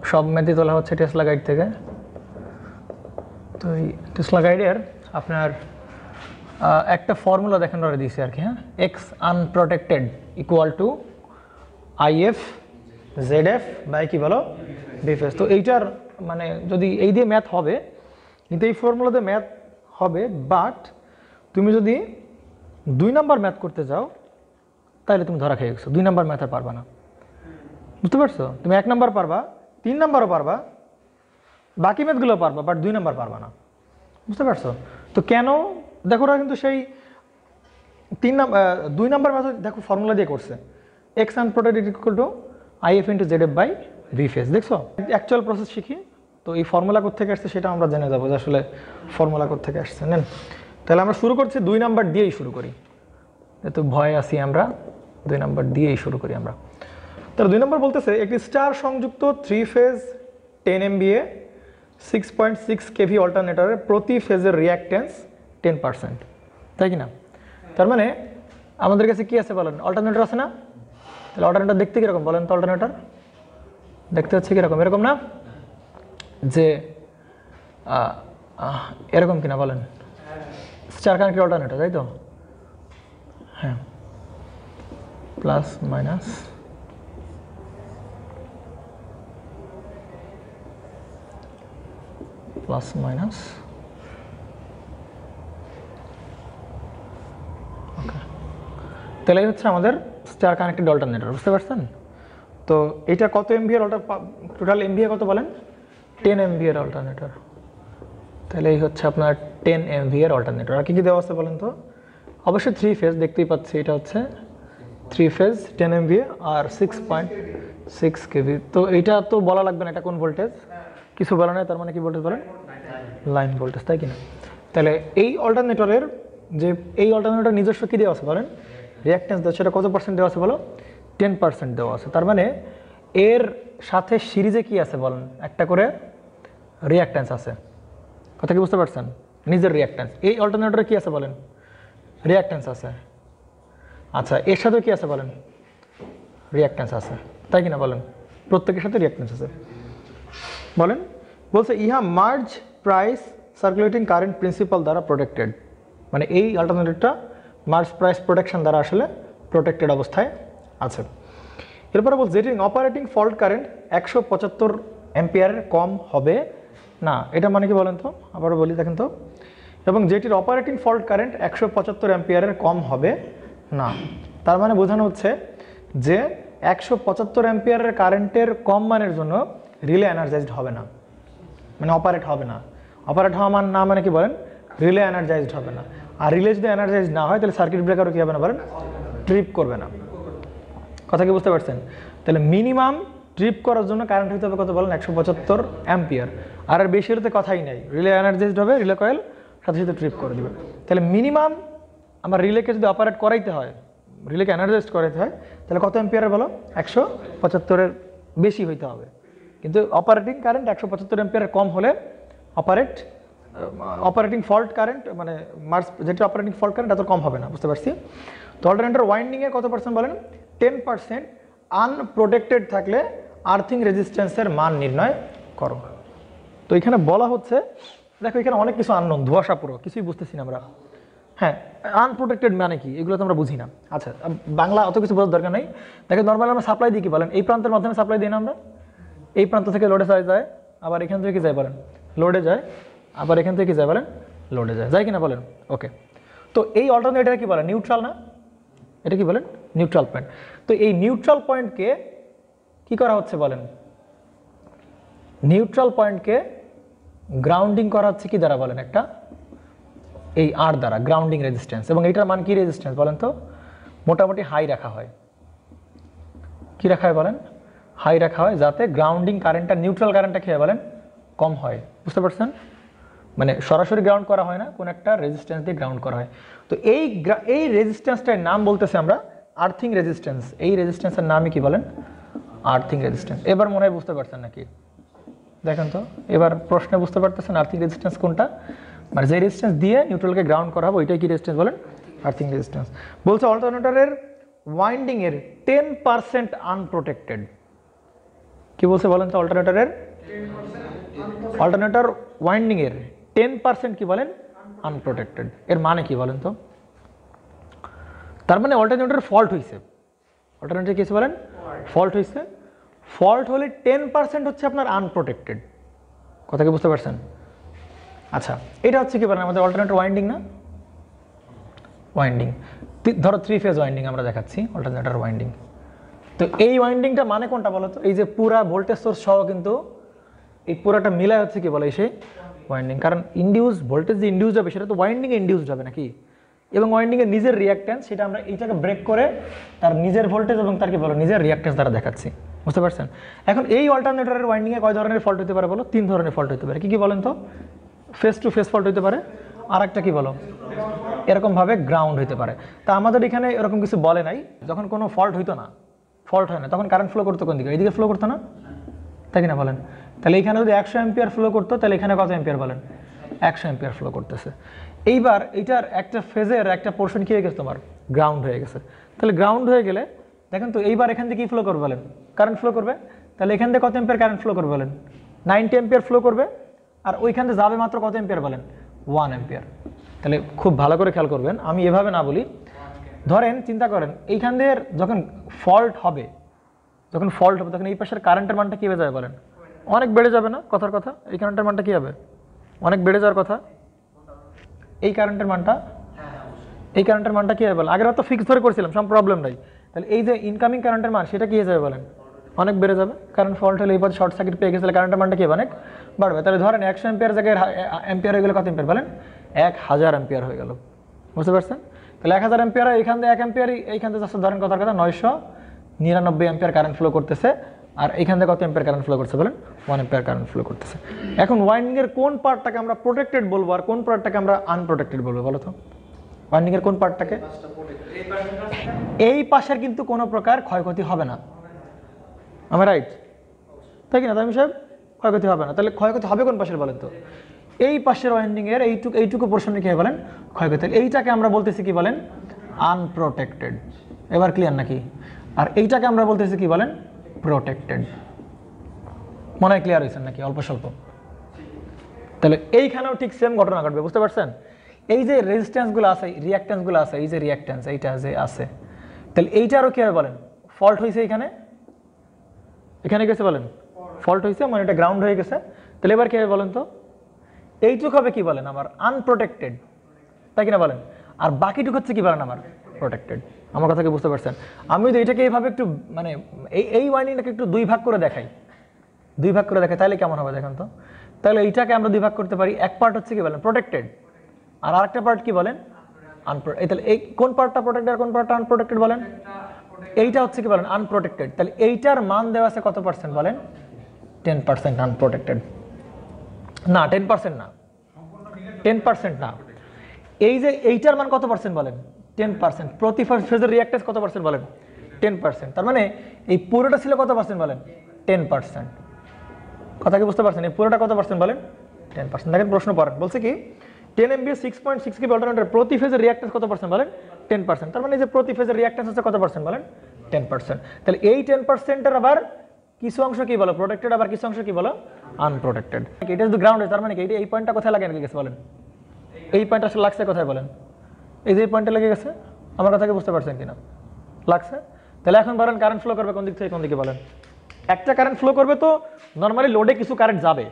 সব ম্যাথই তোলা হচ্ছে টেসলা গাইড থেকে। তো এই টেসলা গাইডের আপনার একটা ফর্মুলা দেখানো দিয়েছে আর কি, হ্যাঁ, X unprotected equal to IF ZF by কি বলো বিএফএস। তো এইটার মানে যদি এই দিয়ে ম্যাথ হবে, কিন্তু এই ফর্মুলাতে ম্যাথ হবে, বাট তুমি যদি 2 নাম্বার ম্যাথ করতে যাও তাহলে তুমি ধরা খেয়ে গেছো, 2 নাম্বার ম্যাথ আর পারবা না, বুঝতে পারছো? তুমি 1 নাম্বার পারবা, 3 নাম্বারও পারবা, বাকি ম্যাথগুলো পারবা, বাট 2 নাম্বার পারবা না, বুঝতে পারছো? তো কেন দেখো, ওরা কিন্তু সেই 2 নাম্বার ম্যাথ দেখো ফর্মুলা দিয়ে করছে, X unprotected equal to IF into ZF by BFS. দেখছো অ্যাকচুয়াল প্রসেস শিখি। তো এই ফর্মুলা কোত্থেকে আসছে সেটা আমরা জেনে যাবো যে আসলে ফর্মুলা কোত্থেকে আসছে। নেন তাহলে আমরা শুরু করছি 2 নাম্বার দিয়েই শুরু করি, যেহেতু ভয় আসি আমরা, 2 নাম্বার দিয়েই শুরু করি আমরা। তাহলে 2 নম্বর বলতেছে একটি স্টার সংযুক্ত 3 ফেজ 10 MVA 6.6 kV অল্টারনেটরের প্রতি ফেজের রিঅ্যাকট্যান্স 10%, তাই কি না? তার মানে আমাদের কাছে কি আছে বলেন, অল্টারনেটর আছে না? তাহলে অল্টারনেটর দেখতে কীরকম বলেন তো? অল্টারনেটর দেখতে হচ্ছে কীরকম, এরকম না যে এরকম কিনা বলেন, স্টার কানেক্টেড অল্টারনেটর, তাই তো? হ্যাঁ, প্লাস মাইনাস প্লাস মাইনাস, ওকে। তাহলে হচ্ছে আমাদের স্টার কানেক্টেড অল্টারনেটর, বুঝতে পারছেন? তো এটা কত এমভিএর টোটাল এমভিএ কত বলেন? 10 MVA অল্টারনেটর। তাহলে এই হচ্ছে আপনার 10 MVA অল্টারনেটর। আর কি কি দেওয়া আছে বলেন তো? অবশ্যই 3 ফেজ, দেখতেই পাচ্ছি এটা হচ্ছে 3 ফেজ 10 MVA আর 6.6 kV। তো এইটা তো বলা লাগবে না এটা কোন ভোল্টেজ, কিছু বলা নাই, তার মানে কি ভোল্টেজ বলেন? লাইন ভোল্টেজ, তাই কিনা? তাহলে এই অল্টারনেটরের যে এই অল্টারনেটর নিজস্ব কী দেওয়া আছে বলেন? রিঅ্যাকট্যান্স দেওয়া, সেটা কত পার্সেন্ট দেওয়া আছে বলো? 10% দেওয়া আছে। তার মানে এর সাথে সিরিজে কি আছে বলেন? একটা করে রিঅ্যাকট্যান্স আছে। কথা কি বুঝতে পারছেন? নিজের রিঅ্যাকট্যান্স। এই অল্টারনেটরে কি আছে বলেন? রিঅ্যাকট্যান্স আছে। আচ্ছা, এর সাথে কি আছে বলেন? রিঅ্যাকট্যান্স আছে, তাই কিনা বলেন? প্রত্যেকের সাথে রিঅ্যাকট্যান্স আছে বলেন। বলছে ইহা merge Price circulating current principal দ্বারা প্রোটেক্টেড, মানে এই অল্টারনেটরটা মার্জ প্রাইস প্রোটেকশন দ্বারা আসলে প্রোটেক্টেড অবস্থায় আছে। এরপরে বলছে যেটির অপারেটিং ফল্ট কারেন্ট 175 অ্যাম্পিয়ারের কম হবে না। এটা মানে কি বলেন তো? আবারও বলি দেখেন তো। এবং যেটির অপারেটিং ফল্ট কারেন্ট 175 অ্যাম্পিয়ারের কম হবে না, তার মানে বোঝানো হচ্ছে যে 175 অ্যাম্পিয়ারের কারেন্টের কম মানের জন্য রিলে এনার্জাইজড হবে না, মানে অপারেট হবে না। অপারেট হওয়া না মানে কি বলেন? রিলে এনার্জাইজড হবে না। আর রিলে যদি এনার্জাইজ না হয় তাহলে সার্কিট ব্রেকারও কী হবে না বলেন? ট্রিপ করবে না। কথা কি বুঝতে পারছেন? তাহলে মিনিমাম ট্রিপ করার জন্য কারেন্ট হতে হবে কত বলেন? 175 অ্যাম্পিয়ার। আর বেশি হতে কথাই নেই, রিলে এনার্জাইজড হবে, রিলে কয়েল সাথে সাথে ট্রিপ করে দেবে। তাহলে মিনিমাম আমার রিলেকে যদি অপারেট করাইতে হয়, রিলেকে এনার্জাইজড করাইতে হয়, তাহলে কত অ্যাম্পিয়ারের বলো? 175-এর বেশি হইতে হবে। কিন্তু অপারেটিং কারেন্ট 175 অ্যাম্পিয়ারের কম হলে অপারেটিং ফল্ট কারেন্ট, মানে মার্স যেটা অপারেটিং ফল্ট কারেন্ট এত কম হবে না, বুঝতে পারছি? তো অল্টারনেটর ওয়াইন্ডিংয়ের কত পার্সেন্ট বলেন? 10% আনপ্রোটেক্টেড থাকলে আর্থিং রেজিস্ট্যান্সের মান নির্ণয় করো। তো এখানে বলা হচ্ছে, দেখো এখানে অনেক কিছু আননোন, ধোঁয়াশা পুরো কিছুই বুঝতেছি না আমরা। হ্যাঁ, আনপ্রোটেক্টেড মানে কি এগুলো তো আমরা বুঝি না। আচ্ছা, বাংলা অত কিছু বোঝার দরকার নেই। দেখো নর্মালি আমরা সাপ্লাই দিই কি বলেন? এই প্রান্তের মাধ্যমে সাপ্লাই দিই না আমরা? এই প্রান্ত থেকে লোডে যায়, আবার এখান থেকে কি যায় বলেন? লোডে যায়, আবার এখান থেকে কি যায় বলেন? লোডে যায় কিনা বলেন? ওকে। তো এই অল্টারনেটর কি বলেন? নিউট্রাল না? এটা কি বলেন? Neutral point. তো এই নিউট্রাল পয়েন্টকে কি করা হচ্ছে বলেন? নিউট্রাল পয়েন্টকে গ্রাউন্ডিং করা হচ্ছে কি দ্বারা বলেন? একটা এই আর দ্বারা, গ্রাউন্ডিং রেজিস্ট্যান্স। এবং এইটার মান কি রেজিস্ট্যান্স বলেন তো? মোটামুটি হাই রাখা হয়। কি রাখা হয় বলেন? হাই রাখা হয়, যাতে গ্রাউন্ডিং কারেন্টটা, নিউট্রাল কারেন্টটা কি হয় বলেন? কম হয়। বুঝতে পারছেন? মানে সরাসরি গ্রাউন্ড করা হয় না, কোন একটা রেজিস্ট্যান্স দিয়ে গ্রাউন্ড করা হয়। তো এই রেজিস্ট্যান্সটার নাম বলতেছে আমরা আর্থিং রেজিস্ট্যান্স। এই রেজিস্ট্যান্সের নামই কি বলেন? Earthing resistance. এবার মনে হয় বুঝতে পারছেন নাকি? দেখেন তো, এবার প্রশ্নে বুঝতে পারতেছেন আর্থিং রেজিস্ট্যান্স কোনটা? মানে যে রেজিস্ট্যান্স দিয়ে নিউট্রালকে গ্রাউন্ড করা হবে ওইটাই কি রেজিস্ট্যান্স বলেন? Earthing resistance. বলছে অল্টারনেটরের ওয়াইন্ডিংয়ের 10% আনপ্রোটেক্টেড। কি বলছে বলেন তো? অল্টারনেটর ওয়াইন্ডিং এর 10% কি বলেন? আনপ্রোটেক্টেড। এর মানে কি বলেন তো? তার মানে অল্টারনেটর ফল্ট হয়েছে। অল্টারনেটর কি বলেন? ফল্ট হয়েছে। ফল্ট হলে 10% হচ্ছে আপনার আনপ্রোটেক্টেড। কথা কি বুঝতে পারছেন? আচ্ছা, এটা হচ্ছে কি বলেন আমাদের অল্টারনেটর ওয়াইন্ডিং না? ওয়াইন্ডিং ধরো 3 ফেজ ওয়াইন্ডিং আমরা দেখাচ্ছি, অল্টারনেটর ওয়াইন্ডিং। তো এই ওয়াইন্ডিংটা মানে কোনটা বলো তো? এই যে পুরা ভোল্টেজ সোর্স সহ কিন্তু এই পুরাটা মিলায় হচ্ছে কি বলে সেই ওয়াইন্ডিং। কারণ ইন্ডিউস ভোল্টেজ যে ইন্ডিউস হবে সেটা তো ওয়াইন্ডিংয়ে ইন্ডিউসড হবে নাকি? এবং ওয়াইন্ডিংয়ের নিজের রিঅ্যাক্ট্যান্স সেটা আমরা এইটাকে ব্রেক করে তার নিজের ভোল্টেজ এবং তার কি বলো নিজের রিঅ্যাক্ট্যান্স দ্বারা দেখাচ্ছি। বুঝতে পারছেন? এখন এই অল্টারনেটরের ওয়াইন্ডিংয়ে কয় ধরনের ফল্ট হতে পারে বলো? 3 ধরনের ফল্ট হতে পারে। কি কি বলেন তো? ফেস টু ফেস ফল্ট হতে পারে, আর একটা কি বলো এরকমভাবে গ্রাউন্ড হতে পারে। তা আমাদের এখানে এরকম কিছু বলে নাই। যখন কোনো ফল্ট হইতো না, ফল্ট হয় না, তখন কারেন্ট ফ্লো করতো কোন দিকে? এইদিকে ফ্লো করতো না, তাই কিনা বলেন? তাহলে এখানে যদি 100 অ্যাম্পিয়ার ফ্লো করতো, তাহলে এখানে কত অ্যাম্পিয়ার বলেন? 100 অ্যাম্পিয়ার ফ্লো করতেছে। এইবার এটার একটা ফেজের একটা পোর্শন কি হয়ে গেছে তোমার? গ্রাউন্ড হয়ে গেছে। তাহলে গ্রাউন্ড হয়ে গেলে দেখেন তো এইবার এখান থেকে কি ফ্লো করবে বলেন? কারেন্ট ফ্লো করবে। তাহলে এখান থেকে কত অ্যাম্পিয়ার কারেন্ট ফ্লো করবে বলেন? 90 অ্যাম্পিয়ার ফ্লো করবে। আর ওইখান থেকে যাবে মাত্র কত অ্যাম্পিয়ার বলেন? 1 অ্যাম্পিয়ার। তাহলে খুব ভালো করে খেয়াল করবেন, আমি এভাবে না বলি। ধরেন চিন্তা করেন এইখান দিয়ে যখন ফল্ট হবে, তখন এই পাশের কারেন্টের মানটা কী হয়ে যাবে বলেন? অনেক বেড়ে যাবে না? কথার কথা, এই কারেন্টের মানটা কী হবে? অনেক বেড়ে যাওয়ার কথা। এই কারেন্টের মানটা কী হবে বলেন? আগের তো ফিক্স ধরে করছিলাম, সব প্রবলেম নাই। তাহলে এই যে ইনকামিং কারেন্টের মান সেটা কী হয়ে যাবে বলেন? অনেক বেড়ে যাবে। কারণ ফল্ট হলে এই পথে শর্ট সার্কিট পেয়ে গেছে, কারেন্টের মানটা কি হবে? অনেক বাড়বে। তাহলে ধরেন 100 অ্যাম্পিয়ার জায়গায় অ্যাম্পিয়ার হয়ে গেলে কত অ্যাম্পিয়ার বলেন? 1000 অ্যাম্পিয়ার হয়ে গেল। বুঝতে পারছেন? তাহলে 1000 অ্যাম্পিয়ার এইখান থেকে 1 অ্যাম্পিয়ার, এইখান থেকে ধরেন কথার কথা 999 অ্যাম্পিয়ার কারেন্ট ফ্লো করতেছে। আর এইখান থেকে কত অ্যাম্পিয়ার কারেন্ট ফ্লো করছে বলেন? 1 অ্যাম্পিয়ার কারেন্ট ফ্লো করতেছে। এখন ওয়াইন্ডিংয়ের কোন পার্টটাকে আমরা প্রোটেক্টেড বলবো আর কোন পার্টটাকে আমরা আনপ্রোটেক্টেড বলবো বলো তো? ওয়াইন্ডিংয়ের কোন পার্টটাকে? এই পাশের কিন্তু কোনো প্রকার ক্ষয়ক্ষতি হবে না, আমার রাইট? তাই কিনা তামিম সাহেব? ক্ষয়ক্ষতি হবে না। তাহলে ক্ষয়ক্ষতি হবে কোন পাশের বলেন তো? এই পাশের ওয়াইন্ডিংয়ের এইটুকু পোর্শনে কি বলেন? ক্ষয়ক্ষতি। এইটাকে আমরা বলতেছি কি বলেন? আনপ্রোটেক্টেড। এবার ক্লিয়ার নাকি? আর এইটাকে আমরা বলতেছি কি বলেন? প্রোটেক্টেড। মনে হয় ক্লিয়ার হয়েছেন নাকি অল্প স্বল্প? তাহলে এইখানেও ঠিক সেম ঘটনা ঘটবে। বুঝতে পারছেন? এই যে রেজিস্ট্যান্সগুলো আছে, রিঅ্যাক্ট্যান্সগুলো আছে, এই যে রিঅ্যাক্ট্যান্স এইটা যে আছে, তাহলে এইটারও কী হবে বলেন? ফল্ট হয়েছে এখানে গেছে বলেন? ফল্ট হয়েছে মানে এটা গ্রাউন্ড হয়ে গেছে। তাহলে এবার কী হবে বলেন তো? এইটুকু হবে কি বলেন আমার? আনপ্রোটেক্টেড, তাই কিনা বলেন? আর বাকিটুকু হচ্ছে কি বলেন আমার? প্রোটেক্টেড। আমার কথা কি বুঝতে পারছেন? আমি যদি এটাকে এইভাবে একটু মানে এই ওয়াইন্ডিংটাকে একটু 2 ভাগ করে দেখাই, তাহলে কেমন হবে দেখেন তো? তাহলে এইটাকে আমরা 2 ভাগ করতে পারি। এক পার্ট হচ্ছে কি বলেন? প্রোটেক্টেড, আর আরেকটা পার্ট কি বলেন? আনপ্রোটেক্টেড। তাহলে এই কোন পার্টটা প্রোটেক্টেড আর কোন পার্টটা আনপ্রোটেক্টেড বলেন? এইটা হচ্ছে কি বলেন? আনপ্রোটেক্টেড। তাহলে এইটার মান দেওয়া আছে কত পার্সেন্ট বলেন? 10% আনপ্রোটেক্টেড। না 10% না, 10% না। এই যে এইটার মান কত পার্সেন্ট বলেন? 10%। প্রতি ফেজের রিঅ্যাক্ট্যান্স কত পার্সেন্ট বলেন? 10%। তার মানে এই পুরোটা ছিল কত পার্সেন্ট বলেন? 10%। কথা কি বুঝতে পারছেন? এই পুরোটা কত পার্সেন্ট বলেন? 10%। দেখেন প্রশ্ন পড়েন, বলছে কি 10 MVA 6.6 কেবি অল্টারনেটর প্রতি ফেজের রিঅ্যাক্ট্যান্স কত পার্সেন্ট বলেন? 10%। তার মানে এই যে প্রতি ফেজের রিঅ্যাক্ট্যান্স হচ্ছে কত পার্সেন্ট বলেন? 10%। তাহলে এই 10%-এর আবার কিছু অংশ কি বলো? প্রোটেক্টেড, আবার কিছু অংশ কি বলো? আনপ্রোটেক্টেড। এটা যদি গ্রাউন্ড হয় তার মানে কি এই পয়েন্টটা কোথায় লাগে গেছে বলেন? এই পয়েন্ট আসলে লাগছে কোথায় বলেন? এই যে পয়েন্টে লেগে গেছে। আমার কথা কি বুঝতে পারছেন কিনা? লাগছে। তাহলে এখন বলেন কারেন্ট ফ্লো করবে কোন দিক থেকে কোন দিকে বলেন? একটা কারেন্ট ফ্লো করবে তো নর্মালি লোডে কিছু কারেন্ট যাবে,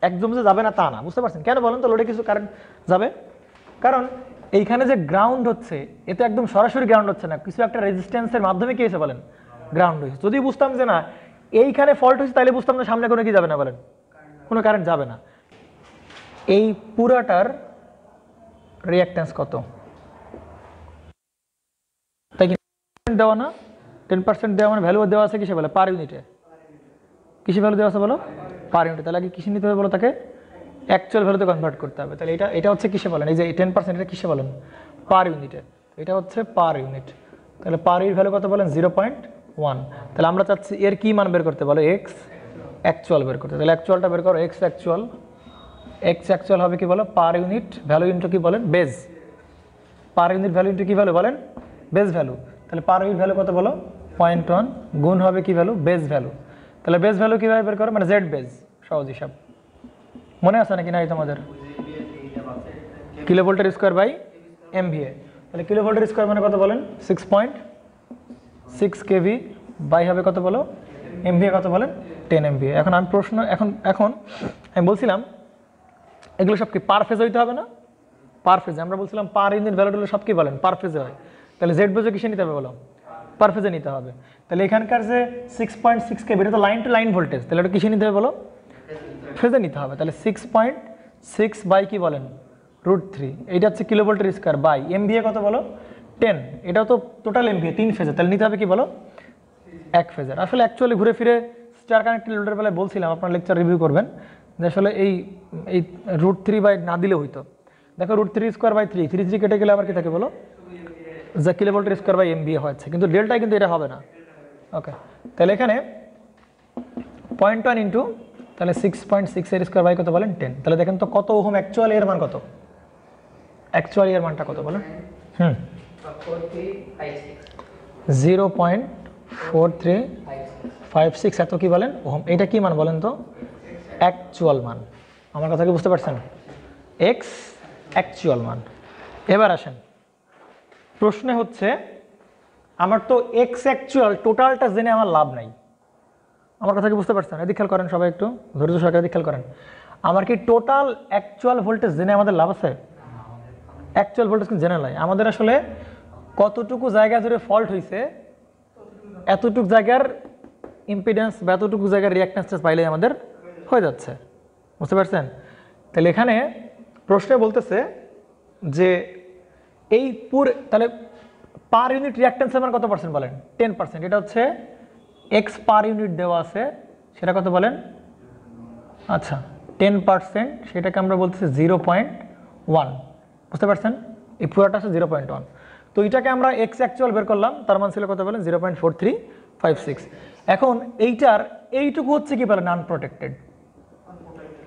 একদম যে যাবে না তা না। বুঝতে পারছেন কেন বলেন তো? লোডে কিছু কারেন্ট যাবে, কারণ এইখানে যে গ্রাউন্ড হচ্ছে এতে একদম সরাসরি গ্রাউন্ড হচ্ছে না, কিছু একটা রেজিস্ট্যান্সের মাধ্যমে কি হয়েছে বলেন? গ্রাউন্ড হয়েছে। যদি বুঝতাম যে না এইখানে ফল্ট হয়েছে তাহলে বুঝতাম না সামনে কোনো কি যাবে না বলেন? কোনো কারেন্ট যাবে না। এই পুরাটার রিঅ্যাক্ট্যান্স কত? তাই কি দেওয়া না? 10% দেওয়া মানে ভ্যালু দেওয়া আছে কিসে বলে? পার ইউনিটে। কিসে ভ্যালু দেওয়া আছে বলো? পার ইউনিটে। তাহলে আগে কিসে নিতে হবে বলো? তাকে অ্যাকচুয়াল ভ্যালুতে কনভার্ট করতে হবে। তাহলে এটা হচ্ছে কিসে বলেন? এই যে 10% এটা কিসে বলেন? পার ইউনিটে। এটা হচ্ছে পার ইউনিট। তাহলে পার ইউনিট ভ্যালু কত বলেন? 0.1। তাহলে আমরা চাচ্ছি এর কি মান বের করতে বলো? এক্স অ্যাকচুয়াল বের করতে। তাহলে অ্যাকচুয়ালটা বের করো, এক্স অ্যাকচুয়াল হবে কি বলো? পার ইউনিট ভ্যালু ইন্টু কি বলেন? Base. Per unit value into কি ভ্যালু বলেন? Base value. তাহলে পার ইউনিট ভ্যালু কত বলো? 0.1 গুণ হবে কি ভ্যালু? Base value. তাহলে বেস ভ্যালু কীভাবে বের করো, মানে জেড বেস, সহজ হিসাব মনে আছে নাকি নাই তোমাদের? কিলো ভোল্টের স্কোয়ার বাই এমভিএ। তাহলে কিলো ভোল্টের স্কোয়ার মানে কত বলেন? 6.6 কেভি বাই হবে কত বলো? এমভিএ কত বলেন? 10 এমভিএ। এখন আমি প্রশ্ন এখন আমি বলছিলাম এগুলো সব কি পার ফেজ হইতে হবে না? পার ফেজে আমরা বলছিলাম পার ইউনিট ভ্যালুগুলো সব কি বলেন? পার ফেজে হয়। তাহলে জেড বেজে কিসে নিতে হবে বলো? পার ফেজে নিতে হবে। তাহলে এখানকার যে 6.6 কেভি এটা তো লাইন টু লাইন ভোল্টেজ, তাহলে এটা কিসে নিতে হবে বলো? ফেজে নিতে হবে। তাহলে 6.6 বাই কি বলেন? √3। এইটা হচ্ছে কিলো ভোল্টের স্কোয়ার বাই এমভিএ কত বলো? 10। এটাও তো টোটাল এমভিএ 3 ফেজে, তাহলে নিতে হবে কি বলো? 1 ফেজের। আসলে অ্যাকচুয়ালি ঘুরে ফিরে স্টার কানেক্টেড লোডের বেলায় বলছিলাম আপনার লেকচার রিভিউ করবেন যে আসলে এই √3 বাই না দিলে হইতো। দেখো √3 স্কোয়ার বাই 3, 3 কেটে গেলে আবার কি থাকে বলো? যা কিলো ভোল্টের স্কোয়ার বাই এমভিএ হচ্ছে, কিন্তু ডেল্টায় কিন্তু এটা হবে না। ওকে, তাহলে এখানে 0.1 ইন্টু তাহলে 6.6 এর স্কোয়ার বাই কত বলেন? 10। তাহলে দেখেন তো কত ওহম অ্যাকচুয়ালি এর মান কত? অ্যাকচুয়ালি এর মানটা কত বলেন? 0.4356 এত কি বলেন ওহম। এটা কি মান বলেন তো? অ্যাকচুয়াল মান। আমার কথা কি বুঝতে পারছেন? এক্স অ্যাকচুয়াল মান। এবার আসেন প্রশ্নে হচ্ছে আমার তো এক্স অ্যাকচুয়াল টোটালটা জেনে আমার লাভ নাই। আমার কথা কি বুঝতে পারছেন? এদিক খেয়াল করেন সবাই, একটু ধৈর্য সহকারে এদিক খেয়াল করেন। আমার কি টোটাল অ্যাকচুয়াল ভোল্টেজ জেনে আমাদের লাভ আছে? অ্যাকচুয়াল ভোল্টেজ কিন্তু জেনে নাই। আমাদের আসলে কতটুকু জায়গা জুড়ে ফল্ট হয়েছে এতটুকু জায়গার ইম্পিডেন্স বা এতটুকু জায়গার রিঅ্যাকট্যান্সটা পাইলে আমাদের হয়ে যাচ্ছে। বুঝতে পারছেন? তাহলে এখানে প্রশ্নে বলতেছে যে এই তাহলে পার ইউনিট রিঅ্যাকট্যান্সের মান কত পার্সেন্ট বলেন? 10%। এটা হচ্ছে এক্স পার ইউনিট দেওয়া আছে, সেটা কত বলেন? আচ্ছা 10%, সেটাকে আমরা বলতেছি 0.1। বুঝতে পারছেন? এই পুরোটা আছে 0.1। তো এটাকে আমরা এক্স অ্যাকচুয়াল বের করলাম, তার মান ছিল কত বলেন? 0.4356। এখন এইটুকু হচ্ছে কি বলেন? আনপ্রোটেক্টেড।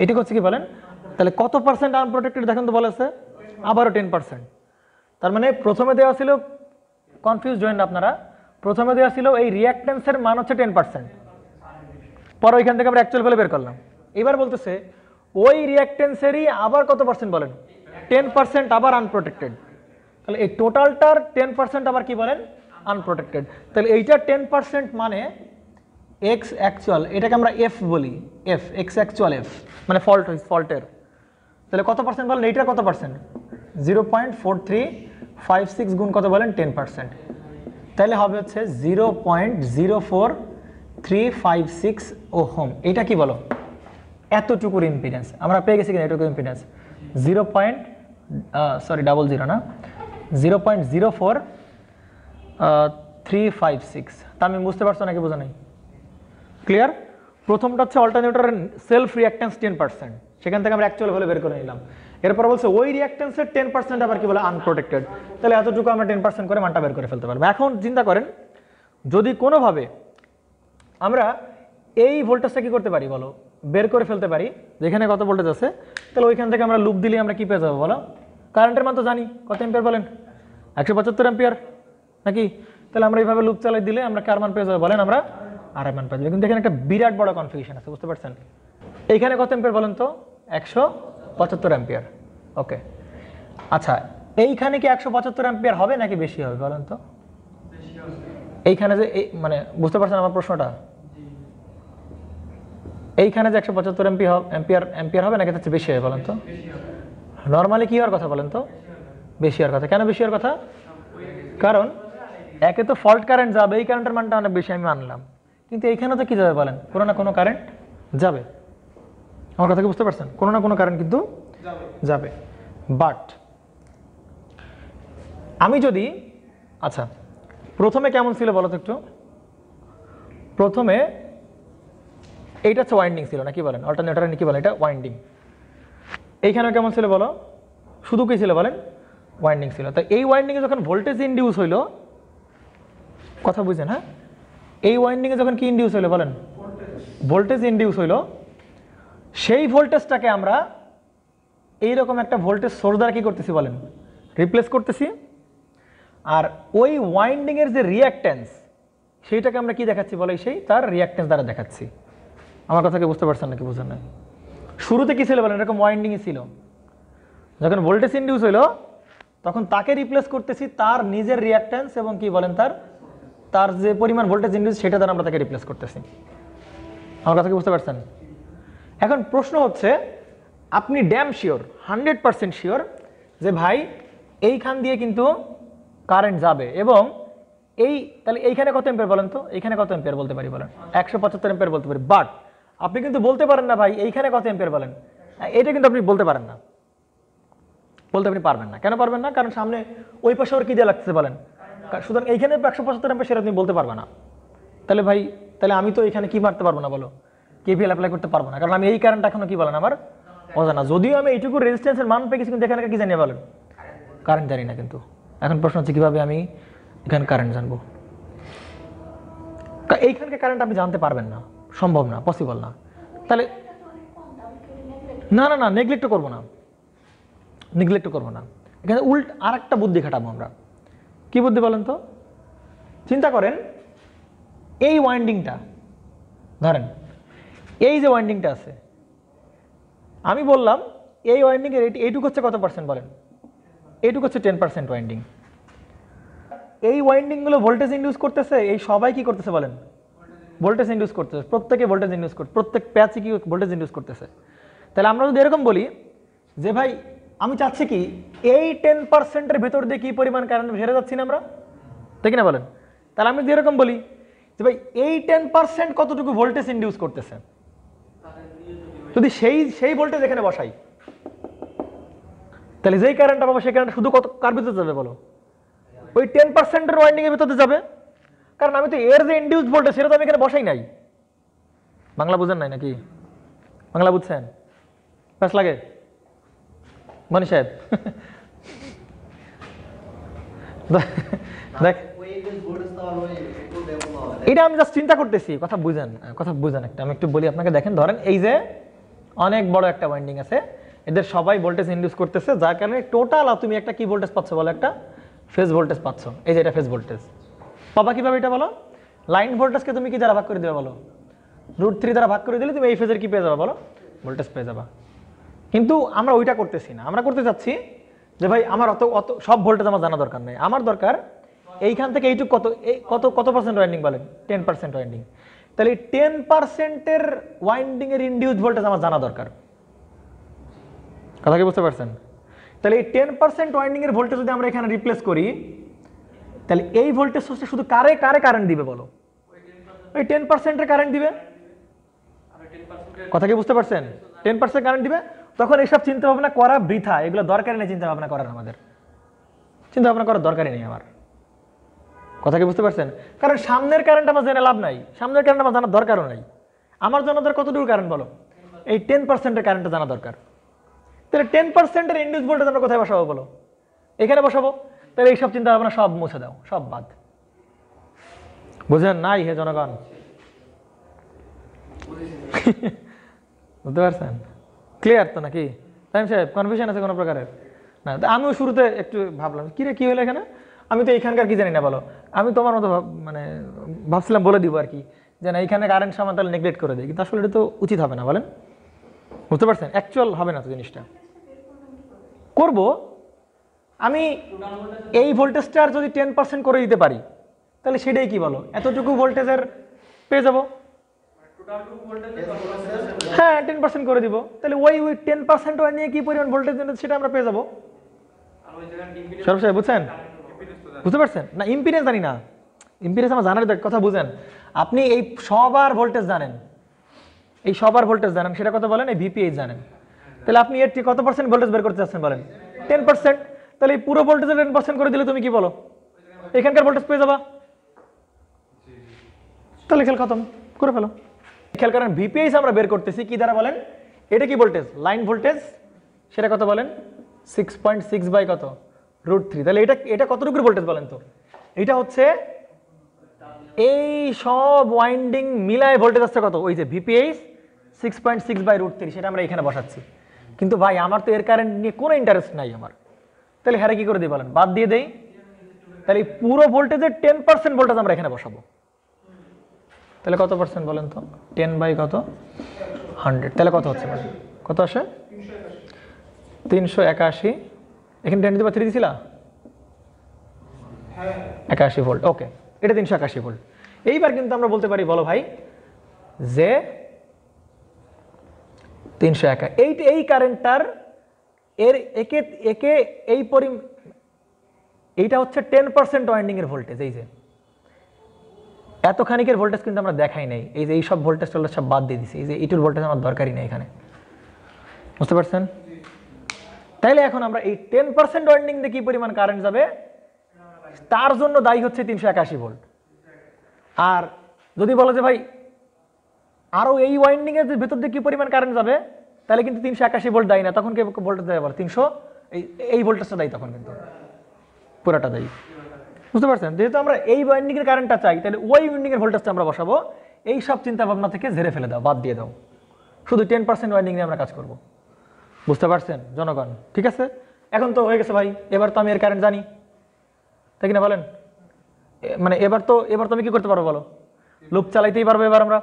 এইটুকু হচ্ছে কি বলেন? তাহলে কত পার্সেন্ট আনপ্রোটেক্টেড দেখেন তো বলেছে? আবারও 10%। তার মানে প্রথমে দেওয়া ছিল, কনফিউজ হবেন না আপনারা, প্রথমে দেওয়া ছিল এই রিঅ্যাকট্যান্সের মান হচ্ছে 10%, পরে ওইখান থেকে আমরা অ্যাকচুয়াল ভ্যালু বের করলাম। এবার বলতেছে ওই রিঅ্যাকট্যান্সেরই আবার কত পার্সেন্ট বলেন? 10% আবার আনপ্রোটেক্টেড। তাহলে এই টোটালটার 10% আবার কি বলেন? আনপ্রোটেক্টেড। তাহলে এইটার 10% মানে এক্স অ্যাকচুয়াল, এটাকে আমরা এফ বলি, এফ এক্স অ্যাকচুয়াল এফ মানে ফল্টের। তাহলে কত পার্সেন্ট বলেন? এইটার কত পার্সেন্ট? 0.4356 গুণ কত বলেন? 10%। তাহলে হবে হচ্ছে 0.04356 ওহম। এটা কি বলো? এতটুকুর ইম্পিডেন্স আমরা পেয়ে গেছি কিনা? এটুকু ইম্পিডেন্স 0.00 না 0.04356। তা আমি বুঝতে পারছো নাকি বোঝা নাই? ক্লিয়ার? প্রথমটা হচ্ছে অল্টারনেটরের সেলফ রিঅ্যাকট্যান্স 10%, সেখান থেকে আমরা অ্যাকচুয়াল ভ্যালু বের করে নিলাম। এরপর বলছে ওই রিঅ্যাকট্যান্সের 10% আবার কি বলে? আনপ্রোটেক্টেড। তাহলে এতটুকু আমরা 10% করে মানটা বের করে ফেলতে পারবো। এখন চিন্তা করেন যদি কোনোভাবে আমরা এই ভোল্টেজটা কি করতে পারি বলো? বের করে ফেলতে পারি যেখানে কত ভোল্টেজ আছে, তাহলে ওইখান থেকে আমরা লুপ দিলে আমরা কি পেয়ে যাবো বলো? কারেন্টের মান তো জানি কত এম্পিয়ার বলেন? 175 এম্পিয়ার নাকি? তাহলে আমরা এইভাবে লুপ চালাই দিলে আমরা কার মান পেয়ে যাবো বলেন? আমরা আর মান পেয়ে যাবো। কিন্তু এখানে একটা বিরাট বড় কনফিউশন আছে, বুঝতে পারছেন? এইখানে কত এম্পিয়ার বলেন তো? 175 এম্পিয়ার। ওকে, আচ্ছা এইখানে কি 175 এম্পিয়ার হবে নাকি বেশি হবে বলেন তো? এইখানে যে মানে বুঝতে পারছেন আমার প্রশ্নটা? এইখানে যে 175 এম্পিয়ার হবে নাকি তার চেয়ে বেশি হবে বলেন তো? নর্মালি কি হওয়ার কথা বলেন তো? বেশি হওয়ার কথা। কেন বেশি হওয়ার কথা? কারণ একে তো ফল্ট কারেন্ট যাবে, এই কারেন্টের মানটা অনেক বেশি আমি মানলাম, কিন্তু এইখানে তো কি যাবে বলেন? কোনো না কোনো কারেন্ট যাবে। আমার কথা কি বুঝতে পারছেন? কোনো না কোনো কারেন্ট কিন্তু যাবে। বাট আমি যদি, আচ্ছা প্রথমে কেমন ছিল বলো তো একটু? প্রথমে এইটা হচ্ছে ওয়াইন্ডিং ছিল নাকি বলেন? অল্টারনেটরে নাকি বলেন? এটা ওয়াইন্ডিং। এইখানে কেমন ছিল বলো? শুধু কি ছিল বলেন? ওয়াইন্ডিং ছিল। তাই এই ওয়াইন্ডিংয়ে যখন ভোল্টেজ ইনডিউস হইলো, কথা বুঝছেন? হ্যাঁ, এই ওয়াইন্ডিংয়ে যখন কি ইনডিউস হইলো বলেন? ভোল্টেজ ইনডিউস হইলো। সেই ভোল্টেজটাকে আমরা এইরকম একটা ভোল্টেজ সোর্স দ্বারা কি করতেছি বলেন? রিপ্লেস করতেছি। আর ওই ওয়াইন্ডিংয়ের যে রিঅ্যাকট্যান্স সেইটাকে আমরা কি দেখাচ্ছি বলে? সেই তার রিঅ্যাকট্যান্স দ্বারা দেখাচ্ছি। আমার কথা কি বুঝতে পারছেন নাকি বুঝেন না? শুরুতে কি ছিল বলেন, এরকম ওয়াইন্ডিংই ছিল। যখন ভোল্টেজ ইনডিউস হইলো তখন তাকে রিপ্লেস করতেছি তার নিজের রিঅ্যাকট্যান্স এবং কি বলেন তার যে পরিমাণ ভোল্টেজ ইনডিউস সেটা দ্বারা আমরা তাকে রিপ্লেস করতেছি। আমার কথা কি বুঝতে পারছেন? এখন প্রশ্ন হচ্ছে, আপনি ড্যাম শিওর, 100% শিওর যে ভাই এইখান দিয়ে কিন্তু কারেন্ট যাবে, এবং তাহলে এইখানে কত এম্পিয়ার বলেন তো, এইখানে কত এম্পিয়ার বলতে পারি বলেন? 175 এম্পিয়ার বলতে পারি। বাট আপনি কিন্তু বলতে পারেন না ভাই এইখানে কত এম্পিয়ার বলেন, এটা কিন্তু আপনি বলতে পারেন না, বলতে আপনি পারবেন না। কেন পারবেন না? কারণ সামনে ওই পাশে ওর কি দিয়ে লাগতেছে বলেন, সুতরাং এইখানে 175 এম্পিয়ার সেটা আপনি বলতে পারবেন না। তাহলে ভাই তাহলে আমি তো এখানে কি মারতে পারবো না বলো, কেভিএল অ্যাপ্লাই করতে পারবো না, কারণ আমি এই কারেন্ট এখনো কি বলেন আমার অজানা। যদিও আমি এইটুকু রেজিস্ট্যান্সের মান পেয়ে গেছি, কিন্তু এখানে কি জানি বলেন, কারেন্ট জানি না। কিন্তু এখন প্রশ্ন হচ্ছে কিভাবে আমি এখানে কারেন্ট জানবো? এইখানকে কারেন্ট আপনি জানতে পারবেন না, সম্ভব না, পসিবল না। তাহলে না না না নেগলেক্ট করবো না, নেগলেক্ট করবো না, এখানে আর একটা বুদ্ধি খাটাবো আমরা। কি বুদ্ধি বলেন তো? চিন্তা করেন, এই ওয়াইন্ডিংটা ধরেন, এই যে ওয়াইন্ডিংটা আছে, আমি বললাম এই ওয়াইন্ডিংয়ের এইটুকু হচ্ছে কত পার্সেন্ট বলেন? এইটুকু হচ্ছে 10% ওয়াইন্ডিং। এই ওয়াইন্ডিংগুলো ভোল্টেজ ইন্ডিউস করতেছে, এই সবাই কি করতেছে বলেন? ভোল্টেজ ইন্ডিউস করতেছে, প্রত্যেকে ভোল্টেজ ইন্ডিউস করতে, প্রত্যেক প্যাচে কি ভোল্টেজ ইন্ডিউস করতেছে। তাহলে আমরা যদি এরকম বলি যে ভাই আমি চাচ্ছি কি এই 10%-এর ভেতর দিয়ে কি পরিমাণ কারেন্ট ভেরে যাচ্ছি না আমরা, ঠিক না বলেন? তাহলে আমি যদি এরকম বলি যে ভাই এই 10% কতটুকু ভোল্টেজ ইন্ডিউস করতেছে, যদি সেই ভোল্টেজ এখানে বসাই, তাহলে যেই কারেন্টটা পাবো সেই কারেন্ট শুধু কত কার ভিতরে যাবে বলো? ওই 10%-এর ওয়াইন্ডিং এর ভিতরে যাবে, কারণ আমি তো এর যে ইন্ডিউস ভোল্টেজ সেটা তো আমি এখানে বসাই নাই। বাংলা বুঝেন নাই নাকি? বাংলা বুঝছেন? পাস লাগে মনি সাহেব? দেখ এটা আমি জাস্ট চিন্তা করতেছি, কথা বুঝেন একটা, আমি একটু বলি আপনাকে। দেখেন ধরেন এই যে অনেক বড় একটা ওয়াইন্ডিং আছে, এদের সবাই ভোল্টেজ ইন্ডিউস করতেছে, যার কারণে টোটাল তুমি একটা কি ভোল্টেজ পাচ্ছ বলো? একটা ফেজ ভোল্টেজ পাচ্ছ। এই যে এটা ফেজ ভোল্টেজ পাবা কিভাবে এটা বলো? লাইন ভোল্টেজকে তুমি কি দ্বারা ভাগ করে দেবে বলো? √3 দ্বারা ভাগ করে দিলে তুমি এই ফেজের কি পেয়ে যাবে বলো? ভোল্টেজ পেয়ে যাবা। কিন্তু আমরা ওইটা করতেছি না, আমরা করতে চাচ্ছি যে ভাই আমার অত সব ভোল্টেজ আমার জানা দরকার নেই, আমার দরকার এইখান থেকে এইটুকু কত কত পার্সেন্ট ওয়াইন্ডিং বলেন? 10% ওয়াইন্ডিং। তাহলে 10%-এর ওয়াইন্ডিং এর ইনডিউসড ভোল্টেজ আমার জানা দরকার। কথা কি বুঝতে পারছেন? তাহলে এই 10% ওয়াইন্ডিং এর ভোল্টেজ যদি আমরা এখানে রিপ্লেস করি, তাহলে এই ভোল্টেজ সোর্সে শুধু কারে কারেন্ট দিবে বলো? ওই 10%-এর কারেন্ট দিবে। কথা কি বুঝতে পারছেন? 10% কারেন্ট দিবে। তখন এইসব চিন্তা ভাবনা করা বৃথা, এগুলো দরকারই নেই চিন্তা ভাবনা করার, আমাদের চিন্তা ভাবনা করার দরকারই নেই আমার। কথা কি বুঝতে পারছেন? কারণ সামনের কারেন্ট আমার জেনে লাভ নাই, সামনের কারেন্ট আমার জানার দরকারও নাই। আমার জানা দরকার কতটুকু কারেন্ট বলো? এই 10%-এর কারেন্টটা জানা দরকার। তাহলে 10%-এর ইনডিউস ভোল্টেজ আমরা কোথায় বসাবো বলো? এখানে বসাবো। তাহলে এইসব চিন্তা ভাবনা সব মুছে দাও, সব বাদ। বুঝেন নাই হে জনগণ? বুঝতে পারছেন? ক্লিয়ার তো নাকি তাইম সাহেব? কনফিউশন আছে কোনো প্রকারের? না, আমিও শুরুতে একটু ভাবলাম কিরে কি হলো এখানে, আমি তো এইখানকার কি জানি না বলো। আমি তোমার মতো মানে ভাবছিলাম বলে দিব আর কি, যে না এইখানে কারেন্ট সামান তাহলে নেগলেক্ট করে দিই, কিন্তু আসলে এটা তো উচিত হবে না, বলেন? বুঝতে পারছেন? অ্যাকচুয়াল হবে না তো জিনিসটা। করব আমি এই ভোল্টেজটার যদি 10% করে দিতে পারি, তাহলে সেটাই কি বলো? এতটুকু ভোল্টেজের পেয়ে যাবো। হ্যাঁ 10% করে দিব, তাহলে ওই 10% নিয়ে কি পরিমাণ ভোল্টেজ সেটা আমরা পেয়ে যাবো। সরব সাহেব বুঝছেন? বুঝতে পারছেন না? ইম্পিডেন্স জানি না, ইম্পিডেন্স আমার জানার কথা বুঝেন। আপনি এই সবার ভোল্টেজ জানেন, এই সবার ভোল্টেজ জানেন, সেটা কথা বলেন। এই ভিপিএইচ জানেন, তাহলে আপনি এর কত পার্সেন্ট ভোল্টেজ বের করতে চাচ্ছেন বলেন? 10%। তাহলে এই পুরো ভোল্টেজের 10% করে দিলে তুমি কি বলো? এখানকার ভোল্টেজ পেয়ে যাবা। তাহলে খেল খতম, করে ফেলো। খেয়াল করেন ভিপিএইচ আমরা বের করতেছি কি দ্বারা বলেন? এটা কি ভোল্টেজ? Line voltage. সেটা কত বলেন? 6.6 বাই কত? √3। তাহলে এটা কতটুকু ভোল্টেজ বলেন তো? এটা হচ্ছে এই সব ওয়াইন্ডিং মিলায় ভোল্টেজ আসছে কত? ওই যে ভিপিএইচ 6.6 বাই √3, সেটা আমরা এখানে বসাচ্ছি। কিন্তু ভাই আমার তো এর কারেন্ট নিয়ে কোনো ইন্টারেস্ট নাই আমার, তাহলে হ্যাঁ কি করে দিই বলেন? বাদ দিয়ে দেই। তাহলে পুরো ভোল্টেজের 10% ভোল্টেজ আমরা এখানে বসাবো। তাহলে কত পার্সেন্ট বলেন তো? 10 বাই কত 100, তাহলে কত হচ্ছে মানে কত আসে? 381। এখানে 10⁻³ দিছিলা? 81 ভোল্ট। ওকে, এটা 381 ভোল্ট। এইবার কিন্তু আমরা বলতে পারি, বলো ভাই, যে 301 এই কারেন্টটার এর একে একে এইটা হচ্ছে 10% ওয়াইন্ডিং এর ভোল্টেজ। এই যে এতখানিকের ভোল্টেজ কিন্তু আমরা দেখাই নাই, এই যে এই সব ভোল্টেজ সব বাদ দিয়ে দিছি, এই যে এইটুর ভোল্টেজ আমার দরকারই নেই এখানে, বুঝতে পারছেন? তাইলে এখন আমরা এই 10% ওয়াইন্ডিং দিয়ে কি পরিমাণ কারেন্ট যাবে তার জন্য দায়ী হচ্ছে 381 ভোল্ট। আর যদি বলো যে ভাই আরো এই ওয়াইন্ডিং এর ভেতর দিয়ে কি পরিমাণ কারেন্ট যাবে, তাহলে কিন্তু 381 ভোল্ট দায়ী না, তখন কি ভোল্টেজ দেয় বলো? 300, এই ভোল্টেজটা দায়ী, তখন কিন্তু পুরাটা দায়ী, বুঝতে পারছেন? যেহেতু আমরা এই ওয়াইন্ডিং এর কারেন্টটা চাই, তাহলে ওই ওয়াইন্ডিং এর ভোল্টেজটা আমরা বসাবো। এই সব চিন্তা ভাবনা থেকে ঝেড়ে ফেলে দাও, বাদ দিয়ে দাও, শুধু 10% ওয়াইন্ডিং নিয়ে আমরা কাজ করব, বুঝতে পারছেন জনগণ? ঠিক আছে, এখন তো হয়ে গেছে ভাই, এবার তো আমি এর কারেন্ট জানি, তাই কিনা বলেন? মানে এবার তো আমি কি করতে পারবো বলো? লুপ চালাইতেই পারবো এবার আমরা,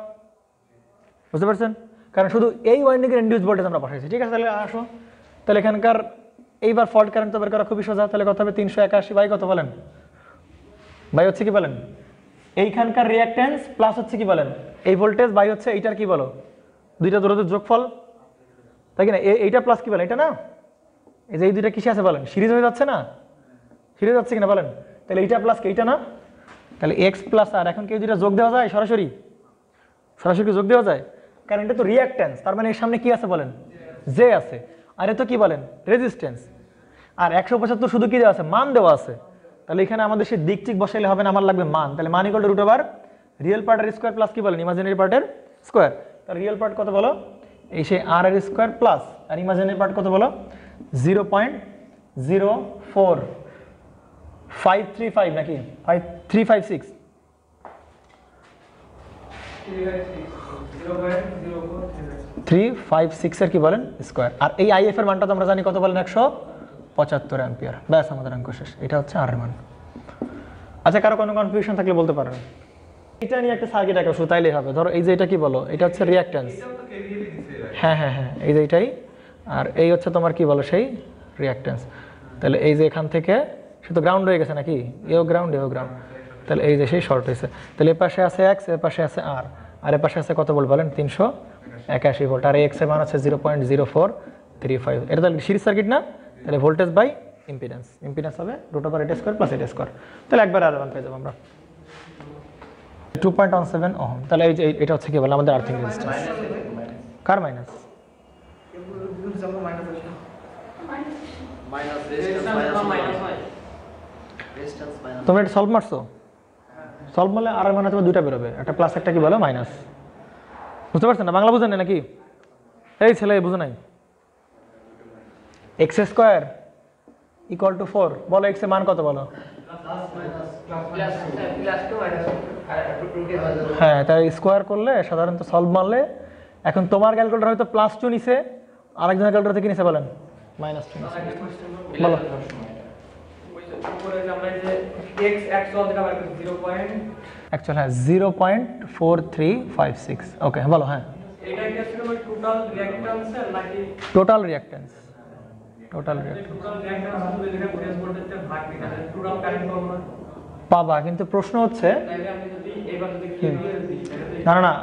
বুঝতে পারছেন? কারণ শুধু এই ওয়াইন্ডিং এর ইনডিউস ভোল্টেজ আমরা বসাইছি। ঠিক আছে, তাহলে আসো, তাহলে এখানকার এইবার ফল্ট কারেন্ট তো বের করা খুবই সোজা। তাহলে কত হবে? 381 বাই কত বলেন ভাই? হচ্ছে কি বলেন? এইখানকার রিঅ্যাকট্যান্স প্লাস হচ্ছে কি বলেন এই ভোল্টেজ বাই হচ্ছে এইটার কি বলো? দুইটা দূরত্বের যোগফল, তাই কিনা? এইটা প্লাস কি বলেন এটা না, এই যে এই দুইটা কিসে আছে বলেন? সিরিজ হয়ে যাচ্ছে না? সিরিজ যাচ্ছে কিনা বলেন? তাহলে এইটা প্লাস এইটা না, তাহলে এক্স প্লাস আর। এখন কি দুইটা যোগ দেওয়া যায় সরাসরি? সরাসরি যোগ দেওয়া যায়, কারণ এটা তো রিঅ্যাকট্যান্স, তার মানে এর সামনে কি আছে বলেন? জে আছে। আর এ তো কি বলেন? রেজিস্ট্যান্স। আর 175 শুধু কি দেওয়া আছে? মান দেওয়া আছে। তাহলে এখানে আমাদের সেই দিক ঠিক বসাইলে হবে না, আমার লাগবে মান। তাহলে মান equal to root over real পার্টের স্কোয়ার প্লাস কি বলেন ইমাজিনারি পার্টের স্কোয়ার। তাহলে রিয়েল পার্ট কত বলো? এই সেই আর এর স্কোয়ার প্লাস, আর ইমাজিনারি পার্ট কত বলো? 0.04535 নাকি 356 356 এর কি বলেন স্কোয়ার। আর এই আইএফ এর মানটা তো আমরা জানি কত বলেন? 175 অ্যাম্পিয়ার। ব্যাস, আমাদের অঙ্ক শেষ। এটা হচ্ছে আর এর মান। আচ্ছা, কারো কোনো কনফিউশন থাকলে বলতে পারেন। এটা নিয়ে একটা সার্কিট আঁকা শুধু, তাইলেই হবে। ধরো এই যে এটা কি বলো? এটা হচ্ছে রিঅ্যাকট্যান্স। হ্যাঁ হ্যাঁ হ্যাঁ, এই যে এটাই। আর এই হচ্ছে তোমার কি বলো? সেই রিঅ্যাকট্যান্স। তাহলে এই যে এখান থেকে সে তো গ্রাউন্ড হয়ে গেছে নাকি? এও গ্রাউন্ড, এও গ্রাউন্ড। তাহলে এই যে সেই শর্ট হয়েছে। তাহলে এ পাশে আছে এক্স, এ পাশে আছে আর, আর এ পাশে আছে কত ভোল্ট বলেন? 381 ভোল্ট। আর এক্স এর মান আছে 0.0435। এটা তাহলে সিরিজ সার্কিট না? তাহলে ভোল্টেজ বাই ইম্পিডেন্স, ইম্পিডেন্স হবে রুট ওভার এটা স্কোয়ার প্লাস এটা স্কোয়ার। তাহলে একবার আর মান পেয়ে যাবো আমরা 2.17 ওহম। তাহলে এই যে এটা হচ্ছে কি বলে আমাদের আর্থিং রেজিস্ট্যান্স। কার মাইনাস? তোমরা এটা সলভ মারছো? সলভ মারলে আর মানে তোমার দুইটা বেরোবে, একটা প্লাস একটা কি বলো মাইনাস। বুঝতে পারছেন না? বাংলা বুঝেন নাকি? এই ছেলে বুঝো নাই? এক্স স্কোয়ার ইকুয়াল টু 4, বলো এক্স এর মান কত বলো? হ্যাঁ, তাই স্কোয়ার করলে সাধারণত সলভ মারলে, এখন তোমার ক্যালকুলেটর হয়তো +2 নিছে, আরেকজনের ক্যালকুলেটর থেকে নিছে বলেন -2 নিছে। বলো অ্যাকচুয়াল হ্যাঁ 0.4356। ওকে বলো। হ্যাঁ, এটা কি আসলে টোটাল রিঅ্যাকট্যান্স নাকি total reactance? Total reactance total current পাবো পাবা, কিন্তু প্রশ্ন হচ্ছে না না না,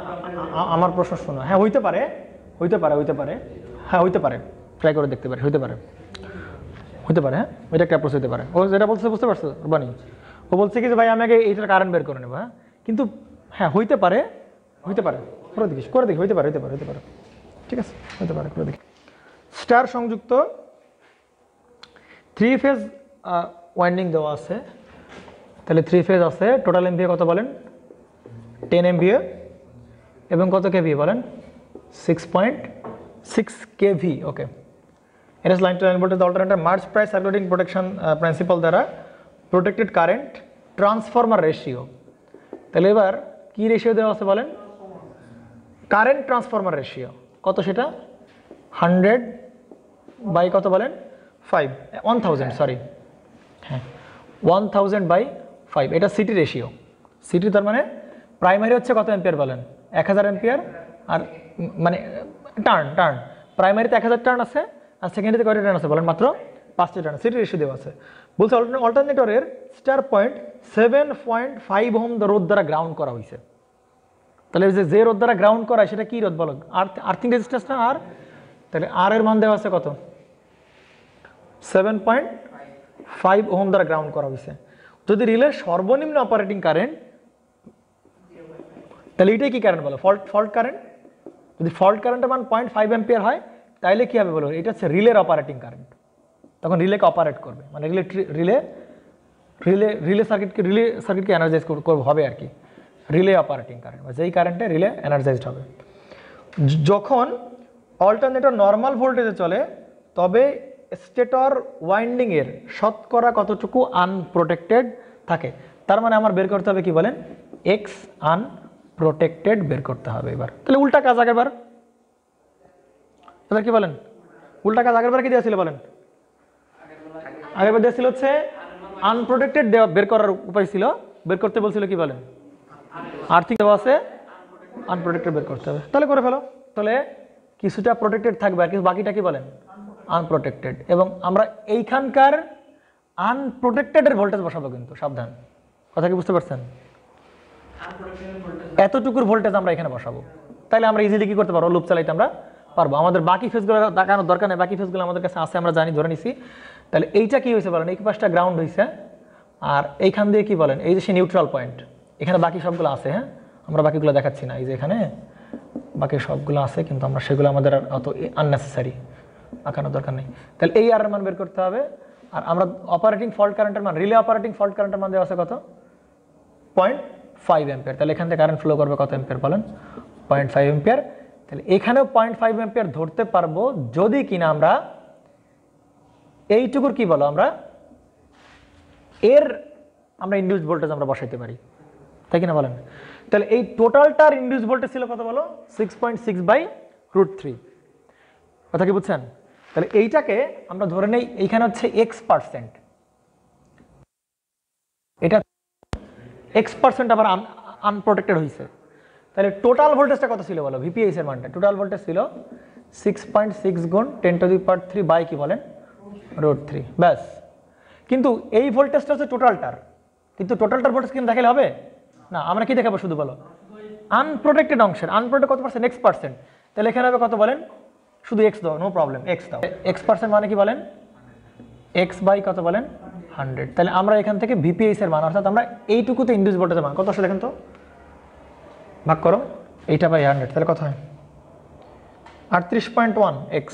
আমার প্রশ্ন শোনো। হ্যাঁ হইতে পারে, হইতে পারে, হইতে পারে, হ্যাঁ হইতে পারে, ট্রাই করে দেখতে পারে, হইতে পারে, হইতে পারে। হ্যাঁ, ওইটা একটা প্রশ্ন হতে পারে। ও যেটা বলছে বুঝতে পারছো রুবানি? ও বলছে কি যে ভাই আমি আগে এইটার কারেন্ট বের করে নেবো। হ্যাঁ, কিন্তু হ্যাঁ হইতে পারে, হইতে পারে, করে দেখি, করে দেখি, হইতে পারে, হইতে পারে, হইতে পারে, ঠিক আছে, হইতে পারে, করে দেখি। স্টার সংযুক্ত 3 ফেজ ওয়াইন্ডিং দেওয়া আছে। তাহলে 3 ফেজ আছে, টোটাল এমভিএ কত বলেন? 10 এমভিএ। এবং কত কেভি বলেন? 6.6 কেভি। ওকে, এটা line to line voltage alternator Merz Price circulating protection principle দ্বারা প্রোটেক্টেড কারেন্ট ট্রান্সফরমার রেশিও। তাহলে এবার কি রেশিও দেওয়া আছে বলেন? কারেন্ট ট্রান্সফরমার রেশিও কত সেটা? 100 বাই কত বলেন? 5, 1000, সরি, হ্যাঁ 1000 বাই 5। এটা সিটি রেশিও। সিটি তার মানে প্রাইমারি হচ্ছে কত এম্পিয়ার বলেন, 1000 এম্পিয়ার। আর মানে টার্ন প্রাইমারিতে 1000 টার্ন আছে, আর সেকেন্ডারিতে কয়টা টার্ন আছে বলেন, মাত্র 5টা টার্ন। সিটি রেশিও দেওয়া আছে। বলছে অল্টারনেটরের স্টার পয়েন্ট 7.5 ওহম রোধ দ্বারা গ্রাউন্ড করা হয়েছে। তাহলে যে রোধ দ্বারা গ্রাউন্ড করা হয় সেটা কি রোধ বলো, আর্থিং রেজিস্ট্যান্স না আর? তাহলে আর এর মান দেওয়া আছে কত, 7.5 ওহম দ্বারা গ্রাউন্ড করা হয়েছে। যদি রিলের সর্বনিম্ন অপারেটিং কারেন্ট, তাহলে এটাই কি কারেন্ট বলো, ফল্ট কারেন্ট। যদি ফল্ট কারেন্টের মান 0.5 অ্যাম্পিয়ার হয় তাহলে কি হবে বলো, এটা হচ্ছে রিলের অপারেটিং কারেন্ট। তখন রিলেকে অপারেট করবে, মানে রিলে সার্কিটকে এনার্জাইজ করবে হবে আর কি, রিলে অপারেটিং কারেন্ট, যেই কারেন্টে রিলে এনার্জাইজড হবে। যখন অল্টারনেটর নর্মাল ভোল্টেজে চলে তবে স্টেটর ওয়াইন্ডিংয়ের শতকরা কতটুকু আনপ্রোটেক্টেড থাকে। তার মানে আমার বের করতে হবে কি বলেন, এক্স আনপ্রোটেক্টেড বের করতে হবে। এবার তাহলে উল্টা কাজ আগেরবার, এবার কি বলেন, উল্টা কাজ আগেরবার কি দেওয়া ছিল বলেন, আগেরবার দেওয়া ছিল হচ্ছে আনপ্রোটেক্টেড বের করার উপায় ছিল, বের করতে বলছিল কি বলেন, আর্থিং দেওয়া আছে, আনপ্রোটেক্টেড বের করতে হবে। তাহলে করে ফেলো। তাহলে কিছুটা প্রোটেক্টেড থাকবে আর কিছু বাকিটা কি বলেন, আনপ্রোটেক্টেড। এবং আমরা এইখানকার আনপ্রোটেক্টেডের ভোল্টেজ বসাবো কিন্তু, সাবধান, কথা কি বুঝতে পারছেন? এতটুকুর ভোল্টেজ আমরা এখানে বসাবো, তাহলে আমরা ইজিলি কি করতে পারবো, লুপ চালাইতে আমরা পারবো। আমাদের বাকি ফেজগুলো দেখানোর দরকার নেই, বাকি ফেজগুলো আমাদের কাছে আছে, আমরা জানি, ধরে নিছি। তাহলে এইটা কি হয়েছে বলেন, এই পাশটা গ্রাউন্ড হয়েছে, আর এইখান দিয়ে কি বলেন, এই যে সে নিউট্রাল পয়েন্ট, এখানে বাকি সবগুলো আছে। হ্যাঁ, আমরা বাকিগুলো দেখাচ্ছি না, এই যে এখানে বাকি সবগুলো আছে, কিন্তু আমরা সেগুলো আমাদের অত আননেসেসারি আঁকানোর দরকার নেই। তাহলে এই আর মান বের করতে হবে। আর আমরা অপারেটিং ফল্ট কারেন্টের মান, রিলে অপারেটিং ফল্ট কারেন্টের মান দেওয়া আছে কত, 0.5 অ্যাম্পিয়ার। তাহলে এখান থেকে কারেন্ট ফ্লো করবে কত অ্যাম্পিয়ার বলেন, 0.5 অ্যাম্পিয়ার। তাহলে এখানেও 0.5 অ্যাম্পিয়ার ধরতে পারবো যদি কিনা আমরা এইটুকুর কি বলো, আমরা ইনডিউসড ভোল্টেজ আমরা বসাইতে পারি, তাই কিনা বলেন। তাহলে এই টোটালটার ইনডিউসড ভোল্টেজ ছিল কত বলো, 6.6/√3, কথা কি বুঝছেন? তাহলে এইটাকে আমরা ধরে নেই এইখানে হচ্ছে x%, এটা x% আবার আনপ্রোটেক্টেড হয়েছে। তাহলে টোটাল ভোল্টেজটা কত ছিল বলো, ভিপিএস এর মানটা, টোটাল ভোল্টেজ ছিল 6.6 গুণ 10⁻³ বাই কি বলেন, √3, ব্যাস। কিন্তু এই ভোল্টেজটা হচ্ছে টোটালটার, কিন্তু টোটালটার ভোল্টেজ কিন্তু দেখালে হবে না, আমরা কি দেখাবো শুধু বলো, আনপ্রোটেক্টেড অংশের, আনপ্রোটেক্টেড কত পার্সেন্ট, x%। তাহলে এখানে হবে কত বলেন, শুধু x দাও, নো প্রবলেম, x দাও, x% মানে কি বলেন, x বাই কত বলেন, 100। তাহলে আমরা এখান থেকে ভিপিএস এর মান, অর্থাৎ আমরা এইটুকুতে ইনডিউস ভোল্টেজের মান কত আসলে দেখেন তো, ভাগ করো এইটা বাই 100, তাহলে কত হয়, 38.1 x,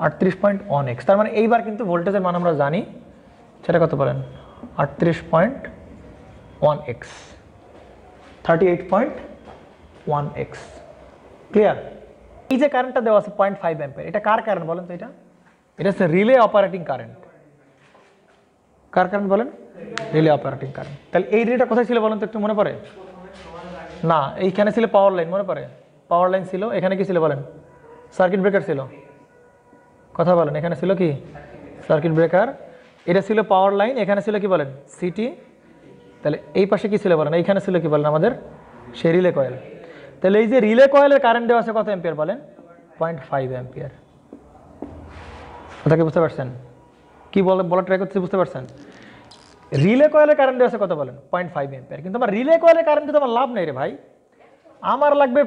38.1 x। তার মানে এইবার কিন্তু ভোল্টেজের মান আমরা জানি, সেটা কত বলেন, 38.1 x, 38.1 x, ক্লিয়ার? এই যে কারেন্টটা দেওয়া আছে 0.5 অ্যাম্পিয়ার, এটা কার কারেন্ট বলেন তো, এটা হচ্ছে রিলে অপারেটিং কারেন্ট। কার কারেন্ট বলেন, রিলে অপারেটিং কারেন্ট। তাহলে এই রিলেটা কোথায় ছিল বলেন তো, একটু মনে পড়ে না? এইখানে ছিল পাওয়ার লাইন, মনে পড়ে, পাওয়ার লাইন ছিল। এখানে কি ছিল বলেন, সার্কিট ব্রেকার ছিল, কথা বলেন, এখানে ছিল কি সার্কিট ব্রেকার, এটা ছিল পাওয়ার লাইন, এখানে ছিল কি বলেন, সিটি। তাহলে এই পাশে কি ছিল বলেন, এইখানে ছিল কি বলেন, আমাদের সেই রিলে কয়েল। তাহলে এই যে রিলে কয়েলের কারেন্ট দেওয়া আছে কত অ্যাম্পিয়ার বলেন, 0.5 অ্যাম্পিয়ার। কথা কি বুঝতে পারছেন, কি বলা ট্রাই করতে, বুঝতে পারছেন? রিলে কয়েলের কারেন্ট দেওয়া আছে কত বলেন, 0.5 অ্যাম্পিয়ার। কিন্তু আমার রিলে কয়েলের কারেন্ট তো আমার লাভ নেই রে ভাই, আমার লাগবে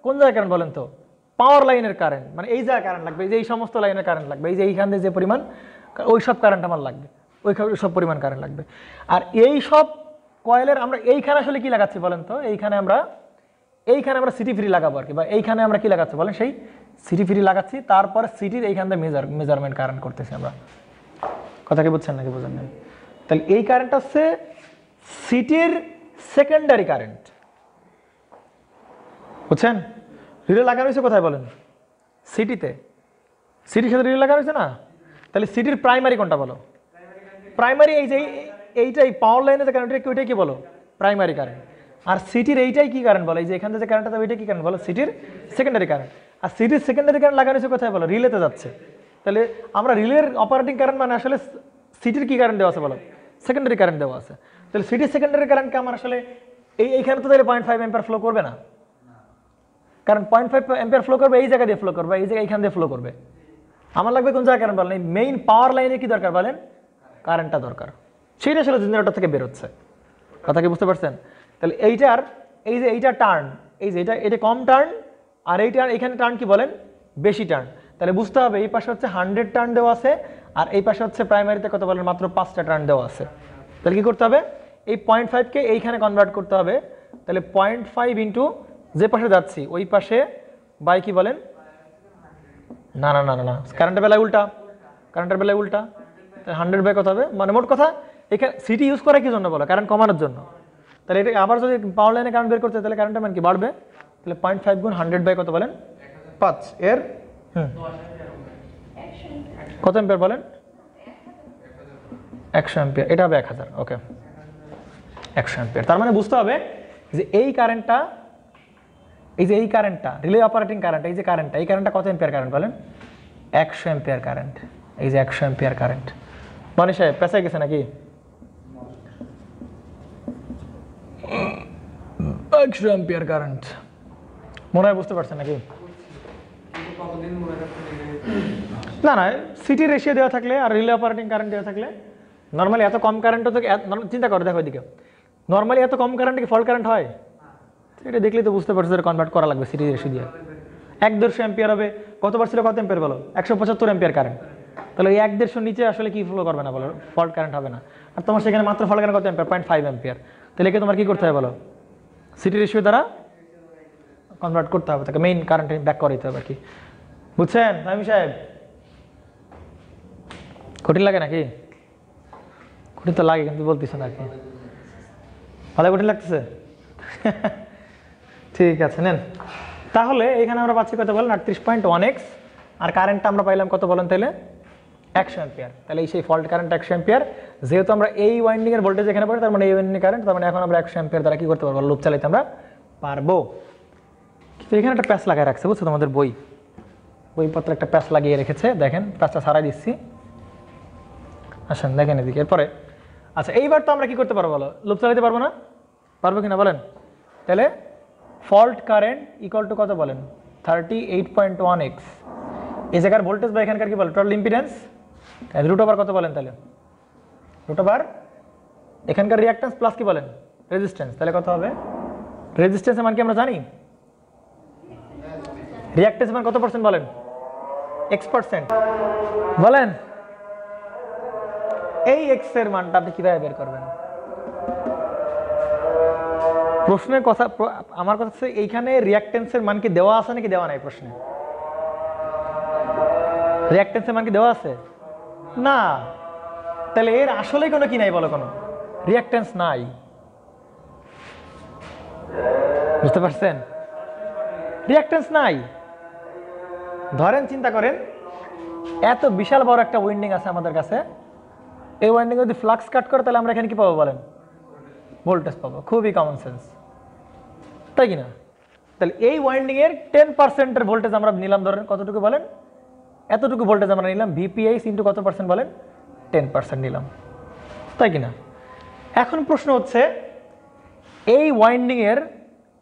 কোন জায়গায় কারেন্ট বলেন তো, পাওয়ার লাইনের কারেন্ট, মানে এই জায়গায় কারেন্ট লাগবে, এই যে এই সমস্ত লাইনের কারেন্ট লাগবে, এই যে এইখান থেকে যে পরিমাণ, ওই সব কারেন্ট আমার লাগবে, ওই সব পরিমাণ কারেন্ট লাগবে। আর এই সব কয়েলের আমরা এইখানে আসলে কি লাগাচ্ছি বলেন তো, এইখানে আমরা সিটি ফ্রি লাগাবো আর কি, বা এইখানে আমরা কি লাগাচ্ছি বলেন, সেই সিটি ফ্রি লাগাচ্ছি, তারপরে সিটির এইখান থেকে মেজারমেন্ট কারেন্ট করতেছি আমরা। কথা কি বুঝছেন নাকি বুঝেন না? তাহলে এই কারেন্টটা হচ্ছে সিটির সেকেন্ডারি কারেন্ট, বুঝছেন? রিলে লাগানো হয়েছে কোথায় বলেন, সিটিতে, সিটির সাথে রিলে লাগানো হয়েছে না? তাহলে সিটির প্রাইমারি কোনটা বলো, প্রাইমারি এই যে এইটাই পাওয়ার লাইনে যে কারেন্ট, ওইটাই কি বলো, প্রাইমারি কারেন্ট। আর সিটির এইটাই কি কারেন্ট বলো, এই যে এখান থেকে যে কারেন্টটা যাবে ওইটা কি কারেন্ট বলো, সিটির সেকেন্ডারি কারেন্ট। আর সিটির সেকেন্ডারি কারেন্ট লাগানো হয়েছে কোথায় বলো, রিলেতে যাচ্ছে। তাহলে আমরা রিলের অপারেটিং কারেন্ট মানে আসলে সিটির কি কারেন্ট দেওয়া আছে বলো, সেকেন্ডারি কারেন্ট দেওয়া আছে। তাহলে সিটির সেকেন্ডারি কারেন্টকে আমার আসলে এইখানে তো তাহলে 0.5 অ্যাম্পিয়ার ফ্লো করবে না, কারণ 0.5 অ্যাম্পিয়ার ফ্লো করবে এই জায়গা দিয়ে ফ্লো করবে, এই জায়গায় এইখান দিয়ে ফ্লো করবে। আমার লাগবে কোন জায়গায় কারেন্ট বলেন, মেইন পাওয়ার লাইনে কি দরকার বলেন, কারেন্টটা দরকার, সেইটা আসলে জেনারেটর থেকে বেরোচ্ছে। কথা কি বুঝতে পারছেন? তাহলে এইটার এই যে এইটা টার্ন, এই যে এটা কম টার্ন, আর এইটার এখানে টার্ন কি বলেন, বেশি টার্ন। তাহলে বুঝতে হবে এই পাশে হচ্ছে 100 টার্ন দেওয়া আছে, আর এই পাশে হচ্ছে প্রাইমারিতে কত বলেন, মাত্র 5টা টার্ন দেওয়া আছে। তাহলে কি করতে হবে, এই 0.5কে এইখানে কনভার্ট করতে হবে। তাহলে 0.5 ইন্টু যে পাশে যাচ্ছি ওই পাশে বাই কি বলেন, না না না না না কারেন্টের বেলায় উল্টা, কারেন্টের বেলায় উল্টা। তাহলে 100 বাই কত হবে, মানে মোট কথা এখানে সিটি ইউজ করা কি জন্য বলো, কারেন্ট কমানোর জন্য। তাহলে এটা আবার যদি পাওয়ার লাইনে কারেন্ট বের করতে, তাহলে কারেন্টের মান কি বাড়বে। তাহলে 0.5 গুণ 100 বাই কত বলেন, 5 এর কত অ্যাম্পিয়ার বলেন, 100 অ্যাম্পিয়ার, এটা হবে 1000। ওকে 100 অ্যাম্পিয়ার। তার মানে বুঝতে হবে যে এই কারেন্টটা, এই যে এই কারেন্টটা রিলে অপারেটিং কারেন্ট, এই যে কারেন্টটা, এই কারেন্টটা কত অ্যাম্পিয়ার কারেন্ট বলেন, 100 অ্যাম্পিয়ার কারেন্ট। এই যে 100 অ্যাম্পিয়ার কারেন্ট, মানে সাহেব পেঁচাই গেছে নাকি, 100 অ্যাম্পিয়ার কারেন্ট মনে হয় বুঝতে পারছেন নাকি? কতদিন মনে রাখতে না না, সিটি রেশিও দেওয়া থাকলে আর রিলে অপারেটিং কারেন্ট দেওয়া থাকলে নর্মালি এত কম কারেন্টও তো, চিন্তা করো দেখো এদিকে, নর্মালি এত কম কারেন্টে কি ফল্ট কারেন্ট হয়? এটা দেখলেই তো বুঝতে পারছো কনভার্ট করা লাগবে সিটি রেশিও দিয়ে। 150 অ্যাম্পিয়ার হবে, কতবার ছিল কত অ্যাম্পিয়ার বলো, 175 অ্যাম্পিয়ার কারেন্ট। তাহলে ওই 150 নিচে আসলে কি ফ্লো করবে না বলো, ফল্ট কারেন্ট হবে না। আর তোমার সেখানে মাত্র ফল্ট কারেন্ট কত অ্যাম্পিয়ার, 0.5 অ্যাম্পিয়ার। তাহলে কি তোমার কি করতে হবে বলো, সিটি রেশিও দ্বারা কনভার্ট করতে হবে, তাকে মেইন কারেন্টে ব্যাক করে দিতে হবে আর কি। বুঝছেন আমি সাহেব? কঠিন লাগে নাকি? কঠিন তো লাগে কিন্তু বলতেছ না আর কি, ভালো কঠিন লাগতেছে। ঠিক আছে নেন, তাহলে এখানে আমরা পাচ্ছি কত বলেন, 38.1x, আর কারেন্টটা আমরা পাইলাম কত বলেন তাহলে, 100 অ্যাম্পিয়ার। তাহলে এই সেই ফল্ট কারেন্ট 100 অ্যাম্পিয়ার, যেহেতু আমরা এই ওয়াইন্ডিং এর ভোল্টেজ এখানে পাই, তার মানে এই ওয়াইন্ডিং কারেন্ট, তার মানে এখন আমরা 100 অ্যাম্পিয়ার দ্বারা কি করতে পারবো, লুপ চালাইতে আমরা পারবো। কিন্তু এখানে একটা প্যাচ লাগাই রাখছে বুঝছো, তোমাদের বইপত্রে একটা প্যাচ লাগিয়ে রেখেছে, দেখেন প্যাচটা সারাই দিচ্ছি, আসেন দেখেন এদিকে। এরপরে আচ্ছা এইবার তো আমরা কি করতে পারবো বলো, লুপ চালাতে পারবো না, পারবো কিনা বলেন? তাহলে ফল্ট কারেন্ট ইকুয়াল টু কত বলেন, 38.1x, এই জায়গার ভোল্টেজ বা এখানকার কি বলে টোটাল ইম্পিডেন্স, রুট ওভার কত বলেন, তাহলে রুট ওভার এখানকার রিঅ্যাকট্যান্স প্লাস কি বলেন রেজিস্ট্যান্স। তাহলে কত হবে, রেজিস্ট্যান্সের মান কি আমরা জানি, রিঅ্যাকট্যান্সের মান কত পার্সেন্ট বলেন, x% বলেন। এই x এর মানটা আপনি কিভাবে বের করবেন? প্রশ্নের কথা, আমার কথা হচ্ছে এইখানে রিঅ্যাকট্যান্সের মান কি দেওয়া আছে নাকি দেওয়া নাই? প্রশ্নে রিঅ্যাকট্যান্সের মান কি দেওয়া আছে না, তাহলে এর আসলে কোনো কি নাই বলো, কোনো রিঅ্যাকট্যান্স নাই। বুঝতে পারছেন? রিঅ্যাকট্যান্স নাই। ধরেন চিন্তা করেন এত বিশাল বড় একটা উইন্ডিং আছে আমাদের কাছে, এই ওয়াইন্ডিং যদি ফ্লাক্স কাট করে তাহলে আমরা এখানে কি পাবো বলেন, ভোল্টেজ পাবো। খুবই কমন সেন্স, তাই কিনা? তাহলে এই ওয়াইন্ডিং এর 10% ভোল্টেজ আমরা নিলাম, ধরেন কতটুকু বলেন, এতটুকু ভোল্টেজ আমরা নিলাম, ভিপিএইচ ইন্টু কত পার্সেন্ট বলেন, 10% নিলাম, তাই কিনা? এখন প্রশ্ন হচ্ছে এই ওয়াইন্ডিং এর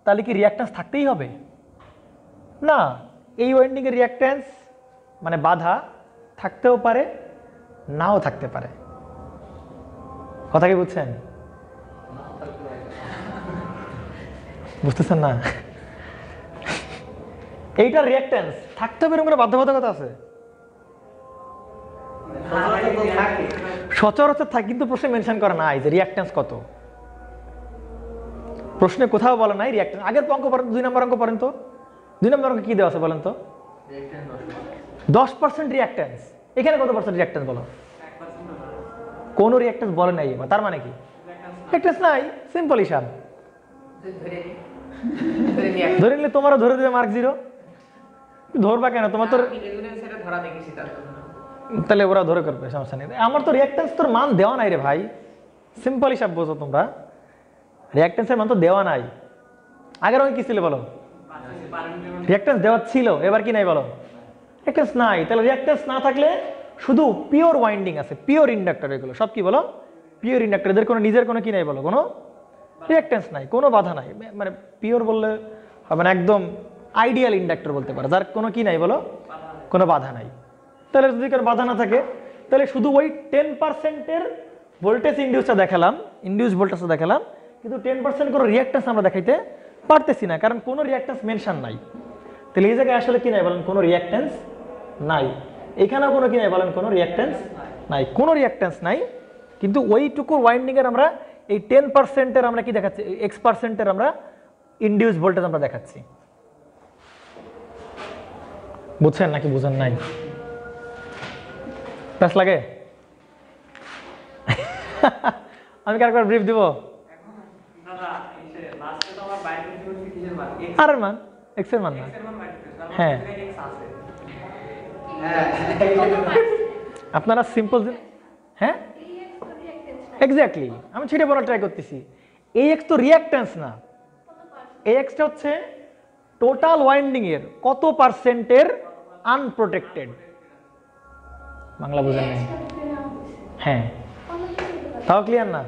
তাহলে কি রিঅ্যাকট্যান্স থাকতেই হবে না? এই ওয়াইন্ডিং এর রিঅ্যাকট্যান্স মানে বাধা থাকতেও পারে, নাও থাকতে পারে। কথা কি বুঝছেন? বুঝতেছেন না? এইটার রিঅ্যাকট্যান্স থাকতে হবে এরকম বাধ্যবাধকতা আছে? সচরাচর থাকে, কিন্তু প্রশ্নে মেনশন করা নাই যে রিঅ্যাকট্যান্স কত। প্রশ্নে কোথাও বলা নাই রিঅ্যাকট্যান্স। আগের অঙ্ক পড়েন, 2 নম্বর অঙ্ক পড়েন তো, 2 নম্বর অঙ্ক কি দেওয়া আছে বলেন তো, 10% রিঅ্যাকট্যান্স। এখানে কত পার্সেন্ট রিঅ্যাকট্যান্স বলো? কোন রিঅ্যাকট্যান্স বলে নাই, তার মানে কি রিঅ্যাকট্যান্স নাই, সিম্পল হিসাব। ধরে নিলে তোমারও ধরে দেবে মার্ক 0, ধরবা কেন, তোমার তো তাহলে ওরা ধরে করবে, সমস্যা নেই। আমার তো রিঅ্যাকট্যান্স তোর মান দেওয়া নাই রে ভাই, সিম্পল হিসাব বোঝো তোমরা, রিঅ্যাকট্যান্সের মান তো দেওয়া নাই। আগের অঙ্কে কি ছিল বলো, রিঅ্যাকট্যান্স দেওয়া ছিল, এবার কি নাই বলো, রিঅ্যাকট্যান্স নাই। তাহলে রিঅ্যাকট্যান্স না থাকলে শুধু পিওর ওয়াইন্ডিং আছে, পিওর ইন্ডাক্টর, এগুলো সব কি বলো পিওর ইন্ডাক্টর, এদের কোনো নিজের কোনো কি নাই বলো, কোনো রিঅ্যাকট্যান্স নাই, কোনো বাধা নাই, মানে পিওর বললে মানে একদম আইডিয়াল ইন্ডাক্টর বলতে পারে, যার কোনো কি নাই বলো, কোনো বাধা নাই। তাহলে যদি কোনো বাধা না থাকে তাহলে শুধু ওই 10%-এর ভোল্টেজ ইন্ডিউসটা দেখালাম, ইন্ডিউস ভোল্টেজটা দেখালাম, কিন্তু 10% কোনো রিঅ্যাকট্যান্স আমরা দেখাইতে পারতেছি না, কারণ কোনো রিঅ্যাকট্যান্স মেনশন নাই। তাহলে এই জায়গায় আসলে কি নাই বলেন, কোনো রিঅ্যাকট্যান্স নাই। এখানেও কোনো কি নাই বলেন, কোনো রিঅ্যাকট্যান্স নাই, কোনো রিঅ্যাকট্যান্স নাই। কিন্তু ওইটুকু ওয়াইন্ডিংয়ের আমরা এই 10%-এর আমরা কি দেখাচ্ছি, X%-এর আমরা ইন্ডিউস ভোল্টেজ আমরা দেখাচ্ছি। বুঝছেন নাকি বুঝেন নাই? প্যাস লাগে? আমি কারবার ব্রিফ দিব? আর মান এক্স এর মান না, হ্যাঁ আপনারা সিম্পল, হ্যাঁ এক্স্যাক্টলি, আমি ছেড়ে বলার ট্রাই করতেছি। এই এক্স তো রিঅ্যাকট্যান্স না, এই এক্সটা হচ্ছে টোটাল ওয়াইন্ডিং এর কত পার্সেন্টের আনপ্রোটেক্টেড। বাংলা বুঝেন নাই? হ্যাঁ, তাও ক্লিয়ার না?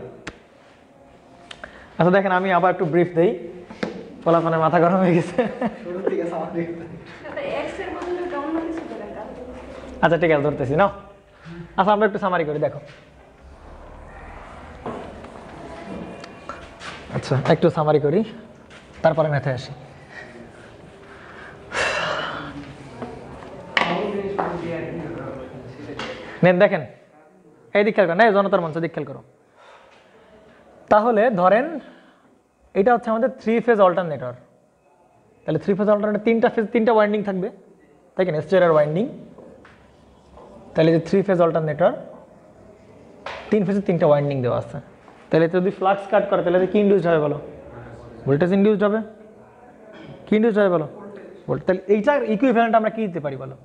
আচ্ছা দেখেন, আমি আবার একটু ব্রিফ দেই, ফলাফলের মাথা গরম হয়ে গেছে। আচ্ছা ঠিক আছে, ধরতেছি না। আচ্ছা আমরা একটু সামারি করি, দেখো। আচ্ছা একটু সামারি করি, তারপরে ম্যাথে আসি। দেখেন এই দিক খেয়াল করো, না জনতার মঞ্চ দিক খেয়াল করো। তাহলে ধরেন এটা হচ্ছে আমাদের 3 ফেজ অল্টারনেটর। তাহলে 3 ফেজ অল্টারনেটর তিনটা ওয়াইন্ডিং থাকবে, তাই কিনা, স্টেরার ওয়াইন্ডিং। তাহলে যে 3 ফেজ অল্টারনেটর, 3 ফেজে 3টা ওয়াইন্ডিং দেওয়া আছে। তাহলে যদি ফ্লাক্স কাট করে তাহলে কি ইন্ডিউসড হবে বলো? ভোল্টেজ ইন্ডিউসড হবে। কি ইন্ডিউসড হবে বলো? ভোল্টেজ। তাহলে এইটার ইকুইভ্যালেন্ট আমরা কি দিতে পারি বলো?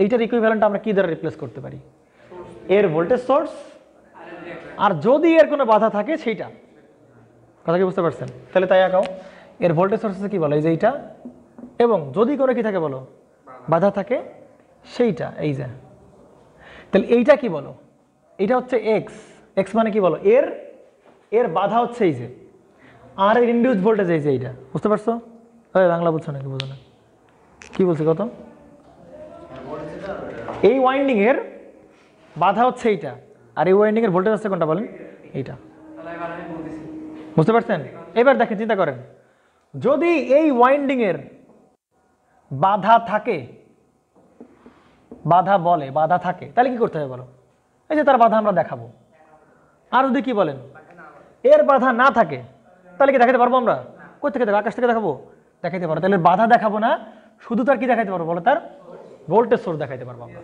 এইটার ইকুইভ্যালেন্ট আমরা কি দ্বারা রিপ্লেস করতে পারি? এর ভোল্টেজ সোর্স, আর যদি এর কোনো বাধা থাকে সেইটা। কথা কি বুঝতে পারছেন? তাহলে তাই আঁকাও, এর ভোল্টেজ সোর্স কি বলো, এই যে এইটা, এবং যদি কোনো কি থাকে বলো, বাধা থাকে সেইটা, এই যে। তাহলে এইটা কি বলো, এইটা হচ্ছে এক্স। এক্স মানে কি বলো, এর বাধা হচ্ছে এই যে, আর এর ইনডিউসড ভোল্টেজ এই যে এইটা। বুঝতে পারছো? বাংলা বুঝছো নাকি বুঝো না? কি বলছি কত? এই ওয়াইন্ডিং এর বাধা হচ্ছে এইটা, আর এই ওয়াইন্ডিং এর ভোল্টেজ হচ্ছে কোনটা বলেন? এইটা। বুঝতে পারছেন? এবার দেখেন, চিন্তা করেন, যদি এই ওয়াইন্ডিং এর বাধা থাকে, বাধা বলে বাধা থাকে, তাহলে কি করতে হবে বলো? এই যে তার বাধা আমরা দেখাবো। আর যদি কি বলেন, এর বাধা না থাকে, তাহলে কি দেখাতে পারবো আমরা? কোথা থেকে দেখাবো? আকাশ থেকে দেখাবো? দেখাতে পারবো। তাহলে বাধা দেখাবো না, শুধু তার কি দেখাতে পারবো বলো? তার ভোল্টেজ সোর্স দেখাতে পারবো আমরা।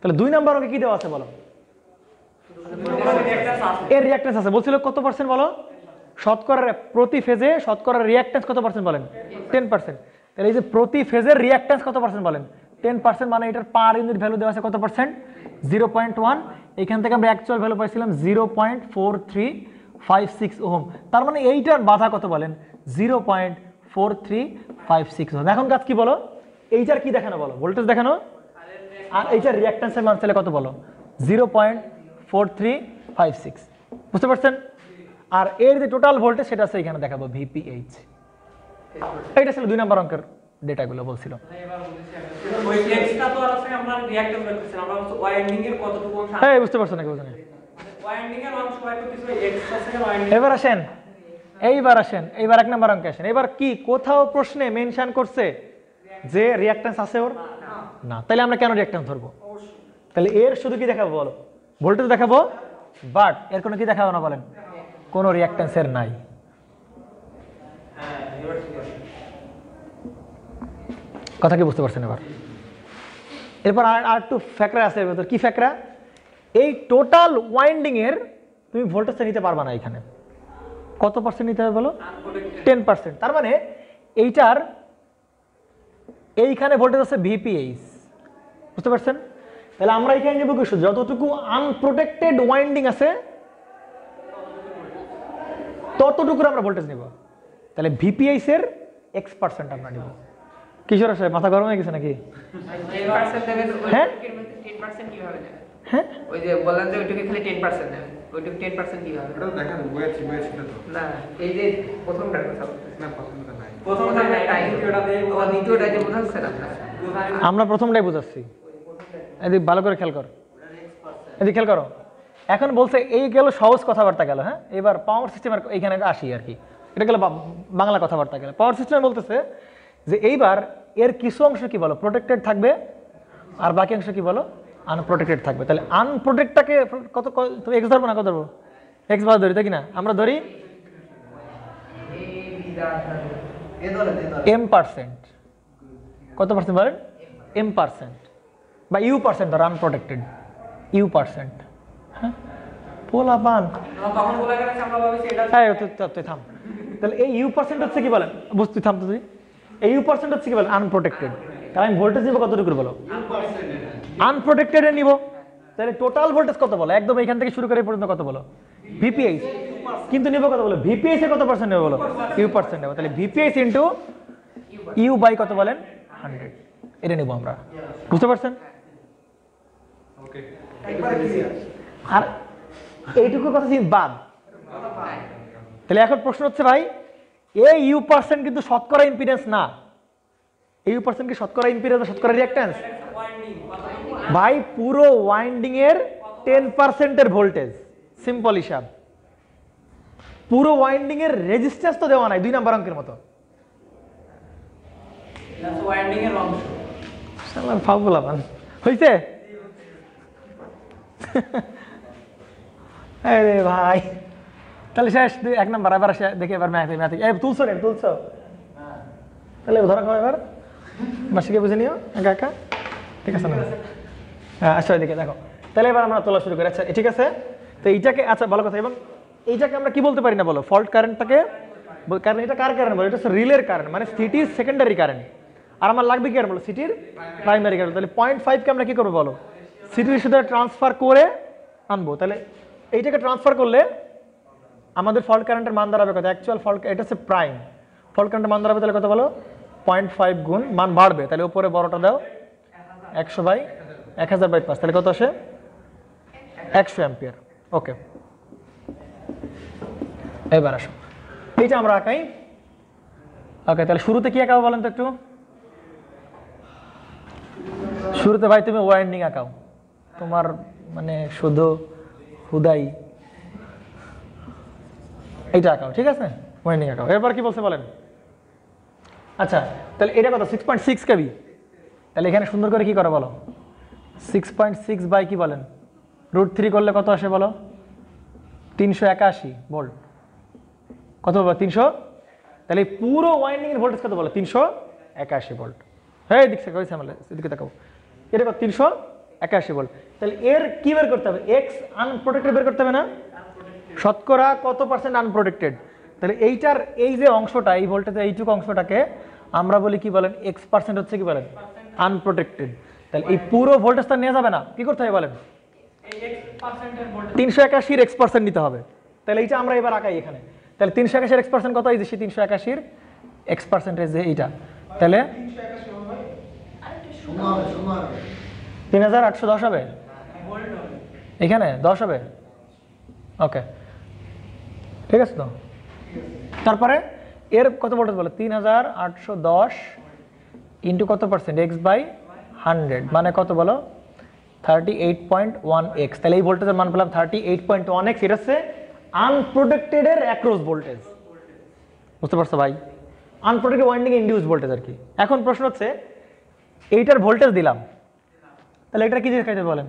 তাহলে 2 নাম্বার অঙ্কে কি দেওয়া আছে বলো? এর রিঅ্যাকট্যান্স আছে। বলছিল কত পার্সেন্ট বলো? শতকরার প্রতি ফেজে শতকরার রিঅ্যাকট্যান্স কত পার্সেন্ট বলেন? 10%। তাহলে এই যে প্রতি ফেজের রিঅ্যাকট্যান্স কত পার্সেন্ট বলেন? 10%। মানে এটার পার ইউনিট ভ্যালু দেওয়া আছে কত পার্সেন্ট? 0.1। এখান থেকে আমরা অ্যাকচুয়াল ভ্যালু পাইছিলাম 0.4356 ওহম। তার মানে এইটার বাধা কত বলেন? 0.4356 ওহম। এখন কাজ কি বলো? এইটার কি দেখানো বলো? ভোল্টেজ দেখানো, আর এইটার রিঅ্যাকট্যান্সের মান তাহলে কত বলো? 0.4356। বুঝতে পারছেন? আর এর যে টোটাল ভোল্টেজ সেটা আছে এখানে দেখাবো, VPH। এইটা ছিল 2 নাম্বার অঙ্কের ডেটাগুলো বলছিল। হ্যাঁ বুঝতে পারছো নাকি বুঝলেন? এবার আসেন, এইবার 1 নাম্বার অঙ্কে আসেন। এবার কি কোথাও প্রশ্নে মেনশন করছে যে রিঅ্যাকট্যান্স আছে ওর? না। তাহলে আমরা কেন রিঅ্যাকট্যান্স ধরবো? তাহলে এর শুধু কি দেখাবো বলো? ভোল্টেজ দেখাবো, বাট এর কোনো কি দেখাবো না বলেন? কোনো রিঅ্যাকট্যান্সের নাই। কথা কি বুঝতে পারছেন এবার? এরপর আর একটু ফ্যাক্টর আছে এর ভেতর। কি ফ্যাক্টর? এই টোটাল ওয়াইন্ডিং এর তুমি ভোল্টেজটা নিতে পারবা না। এখানে কত পার্সেন্ট নিতে হবে বলো? 10%। তার মানে এইটার এইখানে ভোল্টেজ আছে VPH। বুঝতে পারছেন? তাহলে আমরা এখানে নেব কি, যতটুকু আনপ্রোটেক্টেড ওয়াইন্ডিং আছে ততটুকুর আমরা ভোল্টেজ নেব। তাহলে VPH এর X% আমরা নেব। কিশোর সাহেব মাথা গরম হয়ে গেছে নাকি? হ্যাঁ হ্যাঁ, ওই যে বললেন যে ওইটাকে খালি 10% নেবে। ওইটা 10% কিভাবে? ওটা তো দেখা যাবে, বইয়ে ছিল তো। না, এই যে প্রথমটার কথা বলতেছি। না, পছন্দ নাই। প্রথমটা নাই, দ্বিতীয়টা দিয়ে ও দ্বিতীয়টা যে বোঝাচ্ছে না। আমরা প্রথমটাই বুঝাচ্ছি, এদিক ভালো করে খেয়াল কর, এদিক খেয়াল করো। এখন বলছে এই গেল সহজ কথাবার্তা গেল, হ্যাঁ। এবার পাওয়ার সিস্টেমের এইখানে আসি আর কি, এটা গেল বাংলা কথাবার্তা গেল। পাওয়ার সিস্টেমে বলতেছে যে এইবার এর কিছু অংশ কি বলো প্রোটেক্টেড থাকবে, আর বাকি অংশ কি বলো আনপ্রোটেক্টেড থাকবে। তাহলে আনপ্রোটেক্টটাকে কত তুমি এক্স ধরবো না কত ধরবো? এক্স ভালো ধরি, তাই কি না? আমরা ধরি m%, কত পার্সেন্ট বলেন? m% বা u% ধরো আনপ্রোটেক্টেড, u%। হ্যাঁ, পোলা পান তখন বলা গেছে আমরা ভাবছি এটা হ্যাঁ, তুই থাম। তাহলে এই u% হচ্ছে কি বলেন? বুঝতে থাম তো তুই। এই u% হচ্ছে কি বলেন? আনপ্রোটেক্টেড। তাহলে আমি ভোল্টেজ নিব কতটুকু বলো? আনপ্রোটেক্টেড নিব। তাহলে টোটাল ভোল্টেজ কত বলো? একদম এখান থেকে শুরু করে এই পর্যন্ত কত বলো? ভিপিএইচ। কিন্তু নিব কত বলো? ভিপিএইচ এর কত পার্সেন্ট নেব বলো? u% নেব। তাহলে ভিপিএইচ ইনটু ইউ বাই কত বলেন? 100। এটা নেব আমরা, বুঝতে পারছেন? ওকে। আর এইটুকু কথা কি বাদ? তাহলে এখন প্রশ্ন হচ্ছে ভাই, এই u% কিন্তু শতকরা ইম্পিডেন্স না। এই u% কি শতকরা ইম্পিডেন্স, শতকরা রিঅ্যাকট্যান্স? ভাই পুরো ওয়াইন্ডিং এর 10% এর ভোল্টেজ, সিম্পল হিসাব। পুরো ওয়াইন্ডিং এর রেজিস্ট্যান্স তো দেওয়া নাই 2 নাম্বার অঙ্কের মতো। ওয়াইন্ডিং এর অংশ। শালা ফাউলা মান হইছে। আরে ভাই তাহলে শেষ, 1 নাম্বার। এবার দেখি এবার ম্যাথে এই তুলছো রে, তুলছো? তাহলে ধরা খাও এবার, মাসিকে বুঝে নিও একা একা, ঠিক আছে না? হ্যাঁ, আচ্ছা এদিকে দেখো। তাহলে এবার আমরা তোলা শুরু করি। আচ্ছা ঠিক আছে, তো এইটাকে, আচ্ছা ভালো কথা। এবং এইটাকে আমরা কি বলতে পারি না বলো? ফল্ট কারেন্টটাকে, কারণ এটা কার কারেন্ট বলো? এটা হচ্ছে রিলের কারেন্ট, মানে সিটির সেকেন্ডারি কারেন্ট। আর আমার লাগবে কি আর বলো? সিটির প্রাইমারি কারেন্ট। তাহলে 0.5 কে আমরা কি করবো বলো? সিটির সাথে ট্রান্সফার করে আনবো। তাহলে এইটাকে ট্রান্সফার করলে আমাদের ফল্ট কারেন্টের মান দাঁড়াবে কত? অ্যাকচুয়াল ফল্ট, এটা হচ্ছে প্রাইম ফল্ট কারেন্টের মান দাঁড়াবে তাহলে কত বলো? 0.5 গুণ মান বাড়বে। তাহলে উপরে বড়টা দাও, 100/1000/5। তাহলে কত আসে? 100 অ্যাম্পিয়ার। ওকে, এবার আসো এইটা আমরা আঁকাই। ওকে, তাহলে শুরুতে কি আঁকাবো বলেন তো একটু? শুরুতে ভাই তুমি ওয়াইন্ডিং আঁকাও, তোমার মানে শুধু হুদাই এইটা আঁকাও, ঠিক আছে? ওয়াইন্ডিং আঁকাও। এরপর কি বলছে বলেন? আচ্ছা তাহলে এটা কত? 6.6 কেভি। তাহলে এখানে সুন্দর করে কি করে বলো? 6.6 বাই কি বলেন? √3 করলে কত আসে বলো? 381 ভোল্ট। কত বলো? 300। তাহলে পুরো ওয়াইন্ডিং এর ভোল্টেজ কত বলো? 381 ভোল্ট। হ্যাঁ দিক থেকে হয়েছে, আমাদের এদিকে তাকাও। এটা কত? 381 ভোল্ট। তাহলে এর কি বের করতে হবে? এক্স আনপ্রোটেক্টেড বের করতে হবে না? শতকরা কত পার্সেন্ট আনপ্রোটেক্টেড? তাহলে এইটার এই যে অংশটা, এই ভোল্টেজের এইটুকু অংশটাকে আমরা বলি কি বলেন? x% হচ্ছে কি বলেন? আনপ্রোটেক্টেড। তাহলে এই পুরো ভোল্টেজটা নেওয়া যাবে না, কি করতে হবে বলেন? 381 এর x% নিতে হবে। তাহলে এইটা আমরা এবার আঁকাই এখানে। তাহলে 381 এর x% কত? এই যে 381 এর x% যে এইটা, তাহলে 3810 হবে এখানে, 10 হবে। ওকে, ঠিক আছে তো? তারপরে এর কত ভোল্টেজ বলো? 3810 ইন্টু কত পার্সেন্ট? x/100 মানে কত বলো? 38.1x। তাহলে এই ভোল্টেজের মান পেলাম 38.1x। এটা হচ্ছে আনপ্রোটেক্টেড এর অ্যাক্রস ভোল্টেজ, বুঝতে পারছো ভাই? আনপ্রোটেক্টেড ওয়াইন্ডিং ইনডিউসড ভোল্টেজ আর কি। এখন প্রশ্ন হচ্ছে এইটার ভোল্টেজ দিলাম, তাহলে এটা কি দেখাইতে হবে বলেন?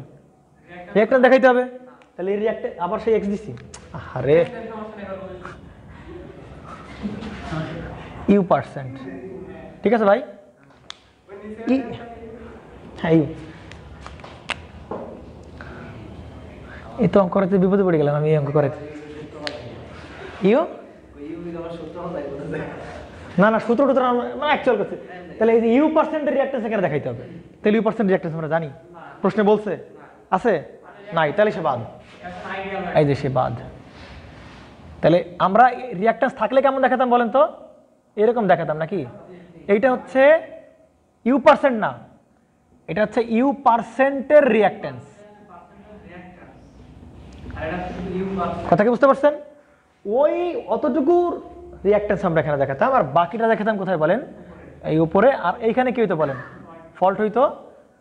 রিঅ্যাক্ট্যান্স দেখাইতে হবে। তাহলে এই রিঅ্যাক্ট্যান্স আবার সেই x দিছি, আরে u%, ঠিক আছে ভাই? হ্যাঁ ইউ। এই তো অঙ্ক করাতে বিপদে পড়ে গেলাম আমি, এই অঙ্ক করাতে। ইউ না না, সূত্র টুত্র মানে অ্যাকচুয়াল করছে। তাহলে এই যে u% এর রিঅ্যাকট্যান্স এখানে দেখাইতে হবে। তাহলে u% রিঅ্যাকট্যান্স আমরা জানি, প্রশ্নে বলছে আছে নাই? তাহলে সে বাদ, এই যে সে বাদ। তাহলে আমরা রিঅ্যাকট্যান্স থাকলে কেমন দেখাতাম বলেন তো? এরকম দেখাতাম নাকি? এইটা হচ্ছে u% না, এটা হচ্ছে u% এর রিঅ্যাকট্যান্স। আর এটা শুধু ইউ আছে। কথা কি বুঝতে পারছেন? ওই অতটুকু রিঅ্যাকট্যান্স আমরা এখানে দেখাতাম, আর বাকিটা দেখাতাম কোথায় বলেন? এই উপরে। আর এইখানে কি হইতো বলেন? ফল্ট হইতো।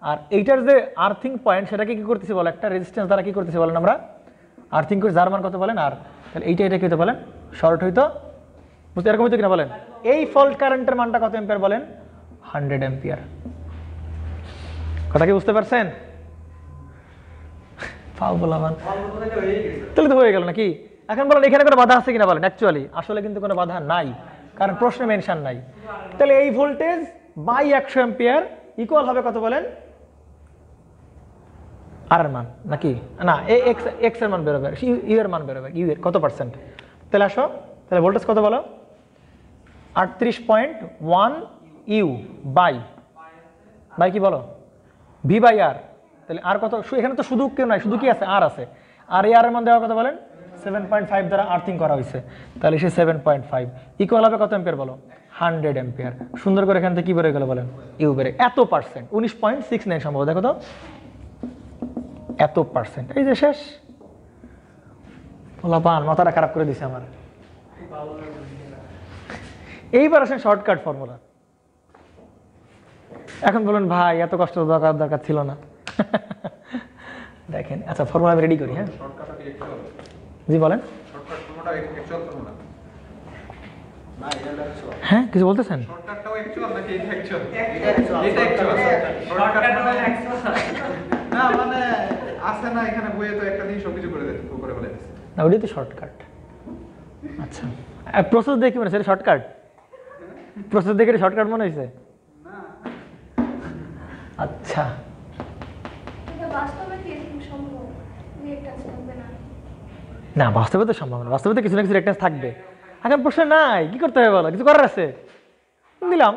আর এইটার যে আর্থিং পয়েন্ট সেটাকে কি করতেছি বলো? একটা রেজিস্ট্যান্স দ্বারা কি করতেছি বলেন আমরা? আর্থিং করে যার মান কত বলেন? আর তাহলে এইটা কি হইতো বলেন? শর্ট হইতো। বুঝতে এরকম হইতো কিনা বলেন? এই ফল্ট কারেন্টের মানটা কত এম্পিয়ার বলেন? 100 এম্পিয়ার। কথা কি বুঝতে পারছেন? ফাও বলামান তাহলে তো হয়ে গেল নাকি? এখন বলেন এখানে কোনো বাধা আছে কিনা বলেন? অ্যাকচুয়ালি আসলে কিন্তু কোনো বাধা নাই, কারণ প্রশ্নে মেনশন নাই। তাহলে এই ভোল্টেজ বাই 100 এম্পিয়ার ইকুয়াল হবে কত বলেন? আর এর মান নাকি না? এক্স এর মান বেরোবে, ইউ এর মান বেরোবে। ইউ এর কত পার্সেন্ট? তাহলে আসো, তাহলে ভোল্টেজ কত বলো? 38.1 ইউ বাই কি বলো? ভি বাই আর। তাহলে আর কত? এখানে তো শুধু কেউ নাই, শুধু কি আছে? আর আছে। আর এই আর এর মান দেওয়া কত বলেন? 7.5 দ্বারা আর্থিং করা হয়েছে। তাহলে সে 7.5 ইকুয়াল হবে কত এম্পিয়ার বলো? 100 এম্পিয়ার। সুন্দর করে এখান থেকে কি বেরোয় গেল বলেন? ইউ বেড়ে এত পার্সেন্ট, 19.69 সম্ভব। দেখো তো এত পার্সেন্ট। এই যে শেষ। পান মাথাটা খারাপ করে দিছে আমার। এইবার আসেন শর্টকাট ফর্মুলা। এখন বলুন ভাই এত কষ্ট দরকার ছিল না। দেখেন, আচ্ছা ফর্মুলা আমি রেডি করি। হ্যাঁ শর্টকাটটা কি একটু হবে? জি বলেন। শর্টকাট ফর্মুলা অ্যাকচুয়াল ফর্মুলা না, এটা অ্যাকচুয়াল। হ্যাঁ কিছু বলতেছেন? শর্টকাটটাও অ্যাকচুয়াল নাকি এটা অ্যাকচুয়াল? এটা অ্যাকচুয়াল। শর্টকাট মানে অ্যাকচুয়াল না মানে আছে না এখানে বইয়ে তো একটা দিন সবকিছু করে দিতে করে বলে দিচ্ছে। না ওটাই তো শর্টকাট। আচ্ছা প্রসেস দেখি মনে হচ্ছে শর্টকাট? প্রসেস দেখে শর্টকাট মনে হয়েছে? না আচ্ছা এটা বাস্তবে কি এরকম সম্ভব? রিঅ্যাকট্যান্স থাকবে না? না বাস্তবে তো সম্ভব না, বাস্তবে তো কিছু না কিছু রিঅ্যাকট্যান্স থাকবে। এখন প্রশ্ন নাই, কি করতে হবে বলো? কিছু করার আছে? দিলাম।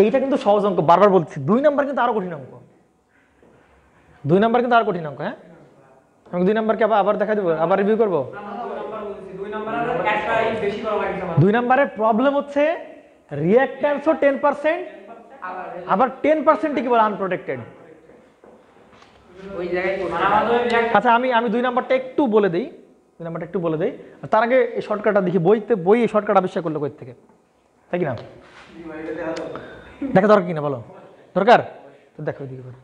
এইটা কিন্তু সহজ অঙ্ক, বারবার বলছি। 2 নাম্বার কিন্তু আরো কঠিন অঙ্ক। 2 নাম্বার কিন্তু আরো কঠিন অঙ্ক। হ্যাঁ আমি 2 নাম্বারকে আবার দেখা দেবো, আবার রিভিউ করবো। 2 নাম্বার আর একটা বেশি করা লাগে আমার। 2 নাম্বারের প্রবলেম হচ্ছে রিঅ্যাকট্যান্সও 10%, আবার 10% কি বলে আনপ্রোটেক্টেড। ওই জায়গায় মানে আমাদের রিঅ্যাক্ট। আচ্ছা আমি 2 নাম্বারটা একটু বলে দিই। 2 নাম্বারটা একটু বলে দিই। আর তার আগে এই শর্টকাটটা দেখি, বই এই শর্টকাট আবিষ্কার করলো কই থেকে, তাই কি না? দেখা দরকার কিনা বলো? দরকার তো দেখো এদিকে করে।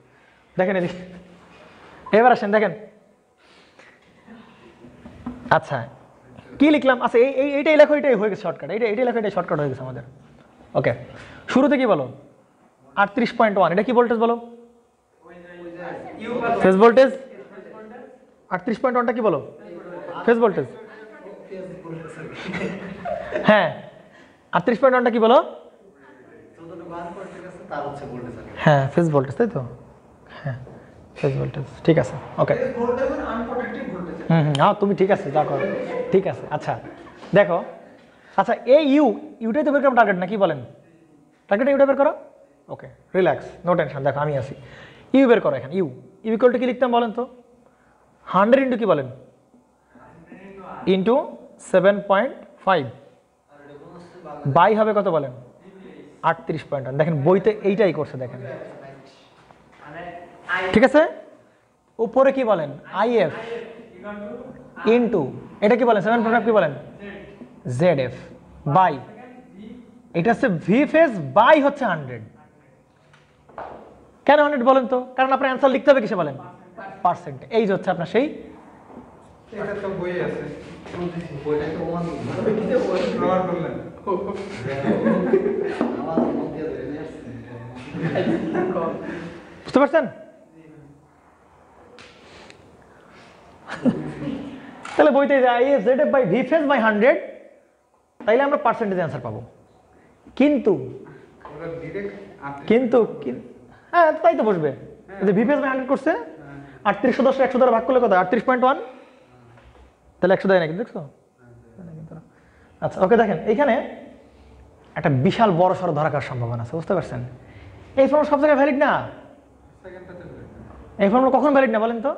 দেখেন এদিকে, এবার আসেন দেখেন। আচ্ছা কি লিখলাম? আচ্ছা এইটাই লেখো, এটাই হয়ে গেছে শর্টকাট। এইটাই লেখো, এটাই শর্টকাট হয়ে গেছে আমাদের। ওকে শুরুতে কি বলো? 38.1 এটা কি ভোল্টেজ বলো? Phase voltage. 38.1টা কি বলো? Phase voltage. হ্যাঁ 38.1টা কি বলো? হ্যাঁ ফেজ ভোল্টেজ, তাই তো? হ্যাঁ ফেজ ভোল্টেজ, ঠিক আছে। ওকে হ্যাঁ তুমি ঠিক আছে, যা করো ঠিক আছে। আচ্ছা দেখো, আচ্ছা এই ইউটাই তো বের করো টার্গেট, না কি বলেন? টার্গেট ইউটা বের করো। Okay relax, no tension. দেখো আমি আছি। ইউ বের করো। এখানে ইউ ইকুয়াল টু কি লিখতাম বলেন তো? 100 ইন্টু কি বলেন? ইন্টু 7.5 বাই হবে কত বলেন? 38.1। দেখেন বইতে এইটাই করছে, দেখেন ঠিক আছে। উপরে কি বলেন? আইএফ ইন্টু এটা কি বলেন? 7.5 কি বলেন? জেড এফ বাই এটা হচ্ছে ভি ফেজ বাই হচ্ছে 100। কেন 100 বলেন তো? কারণ আপনার অ্যান্সার লিখতে হবে কিসে বলেন? পার্সেন্ট। এই যে হচ্ছে আপনার সেই এটা তো বইয়ে আছে। বইটা তো প্রমাণ করলেন। বুঝতে পারছেন? তাহলে বইতে IF Z F by V phase by 100, তাইলে আমরা পার্সেন্টেজ অ্যান্সার পাবো। কিন্তু ওরা ডাইরেক্ট হ্যাঁ তাই তো বসবে। যে ভি ফেজ বাই 100 করছে, 38 10 100 দ্বারা ভাগ করলে কত? 38.1। তাহলে 100 দেয় নাকি? দেখছো? আচ্ছা ওকে দেখেন এইখানে একটা বিশাল বড় সড়ো ধরাকার সম্ভাবনা আছে, বুঝতে পারছেন? এই ফর্মুলা সব জায়গায় ভ্যালিড না। সেকেন্ডটাতে এই ফর্মুলা কখন ভ্যালিড না বলেন তো?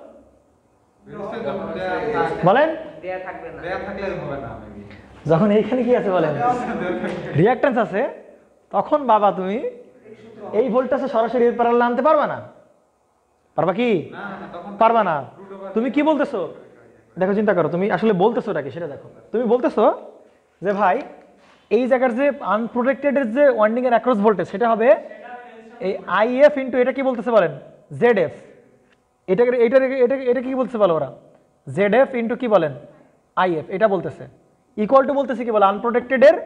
বলেন। দেয়া থাকবে না। দেয়া থাকলে হবে না মেবি। যখন এইখানে কি আছে বলেন? রিঅ্যাকট্যান্স আছে, তখন বাবা তুমি এই ভোল্টেজে সরাসরি প্যারালাল আনতে পারবে না। পারবা কি? না না তখন পারবা না। তুমি কি বলতেছো দেখো, চিন্তা করো তুমি আসলে বলতেছোটা কি সেটা দেখো। তুমি বলতেছো যে ভাই এই জায়গার যে আনপ্রোটেক্টেড এর যে ওয়াইন্ডিং এর অ্যাক্রস ভোল্টেজ সেটা হবে এই আইএফ ইনটু এটা কি বলতেছে বলেন জেডএফ। এটা এটা এটা এটা কি বলতেছে বলো ওরা, জেডএফ ইনটু কি বলেন আইএফ, এটা বলতেছে ইকুয়াল টু বলতেছে কি বলো আনপ্রোটেক্টেড এর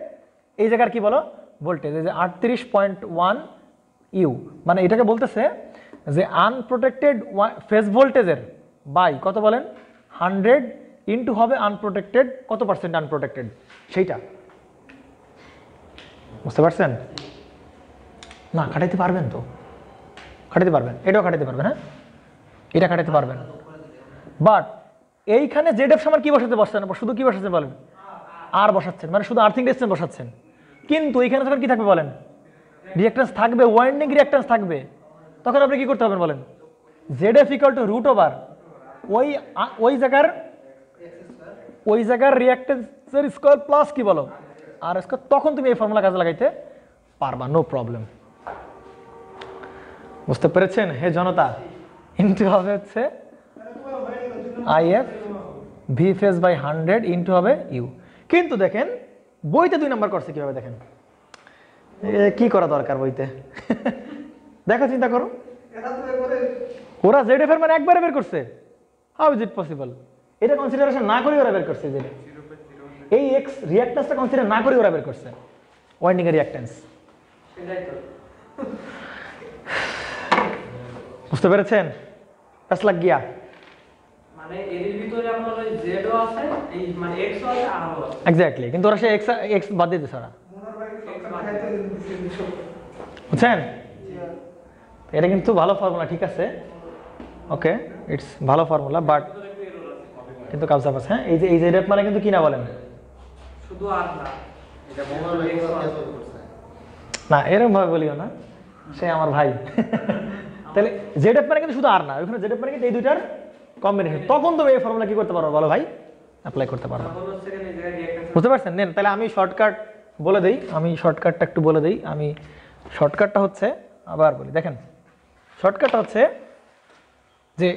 এই জায়গার কি বলো ভোল্টেজ, এই যে 38.1 ইউ, মানে এটাকে বলতেছে যে আনপ্রোটেক্টেড ফেজ ভোল্টেজের বাই কত বলেন 100 ইনটু হবে আনপ্রোটেক্টেড কত পার্সেন্ট আনপ্রোটেক্টেড সেইটা। বুঝতে পারছেন? না খাটাইতে পারবেন তো, খাটাইতে পারবেন, এটাও খাটাইতে পারবেন, হ্যাঁ এটা খাটাইতে পারবেন। বাট এইখানে জেডএফ সমান কি বসাতে বসছেন, শুধু কি বসাচ্ছেন বলেন আর বসাচ্ছেন, মানে শুধু আর্থিং রেজিস্ট্যান্স বসাচ্ছেন। কিন্তু এইখানে তখন কি থাকবে বলেন রিঅ্যাকট্যান্স থাকবে, ওয়াইন্ডিং রিঅ্যাকট্যান্স থাকবে। তখন আপনি কি করতে হবেন বলেন জেডএফ ইকুয়াল টু রুট ওভার ওই জায়গার রিঅ্যাকট্যান্সের স্কোয়ার প্লাস কি বলো আর স্কোয়ার। তখন তুমি এই ফর্মুলা কাজে লাগাইতে পারবা, নো প্রবলেম। বুঝতে পেরেছেন হে জনতা? ইনটু হবে হচ্ছে IF V phase by 100 into হবে ইউ। কিন্তু দেখেন বইতে 2 নাম্বার করছে কিভাবে দেখেন, কি করা দরকার বইতে দেখো চিন্তা করো, ওরা জেডএফ এর মানে একবারে বের করছে। How is it possible? এটা কনসিডারেশন না করে ওরা বের করছে, যে এই এক্স রিঅ্যাকট্যান্সটা কনসিডার না করে ওরা বের করছে ওয়াইন্ডিং এর রিঅ্যাকট্যান্স। বুঝতে পেরেছেন? প্যাস লাগ গিয়া, মানে এর ভিতরে আপনার ওই জেডও আছে, এই মানে এক্সও আছে আর ও আছে এক্স্যাক্টলি। কিন্তু ওরা সে এক্স এক্স বাদ দিয়ে দিছে ওরা, বুঝছেন? এটা কিন্তু ভালো ফর্মুলা, ঠিক আছে, ওকে ইটস ভালো ফর্মুলা, বাট কিন্তু কাবজা আছে। হ্যাঁ এই যে এই জেডএফ মানে কিন্তু কি না বলেন শুধু আর না, এটা মোবাইল করছে না, এরকম ভাবে বলিও না, সে আমার ভাই। তাহলে জেডএফ মানে কিন্তু শুধু আর না, ওখানে জেডএফ মানে কিন্তু এই দুইটার কম্বিনেশন। তখন তুমি এই ফর্মুলা কি করতে পারো বলো ভাই, অ্যাপ্লাই করতে পারো। তখন হচ্ছে কি এই জায়গায় রিঅ্যাকশন বুঝতে পারছেন? নেন তাহলে আমি শর্টকাট বলে দেই, আমি শর্টকাটটা একটু বলে দেই। আমি শর্টকাটটা হচ্ছে আবার বলি, দেখেন শর্টকাটটা হচ্ছে যে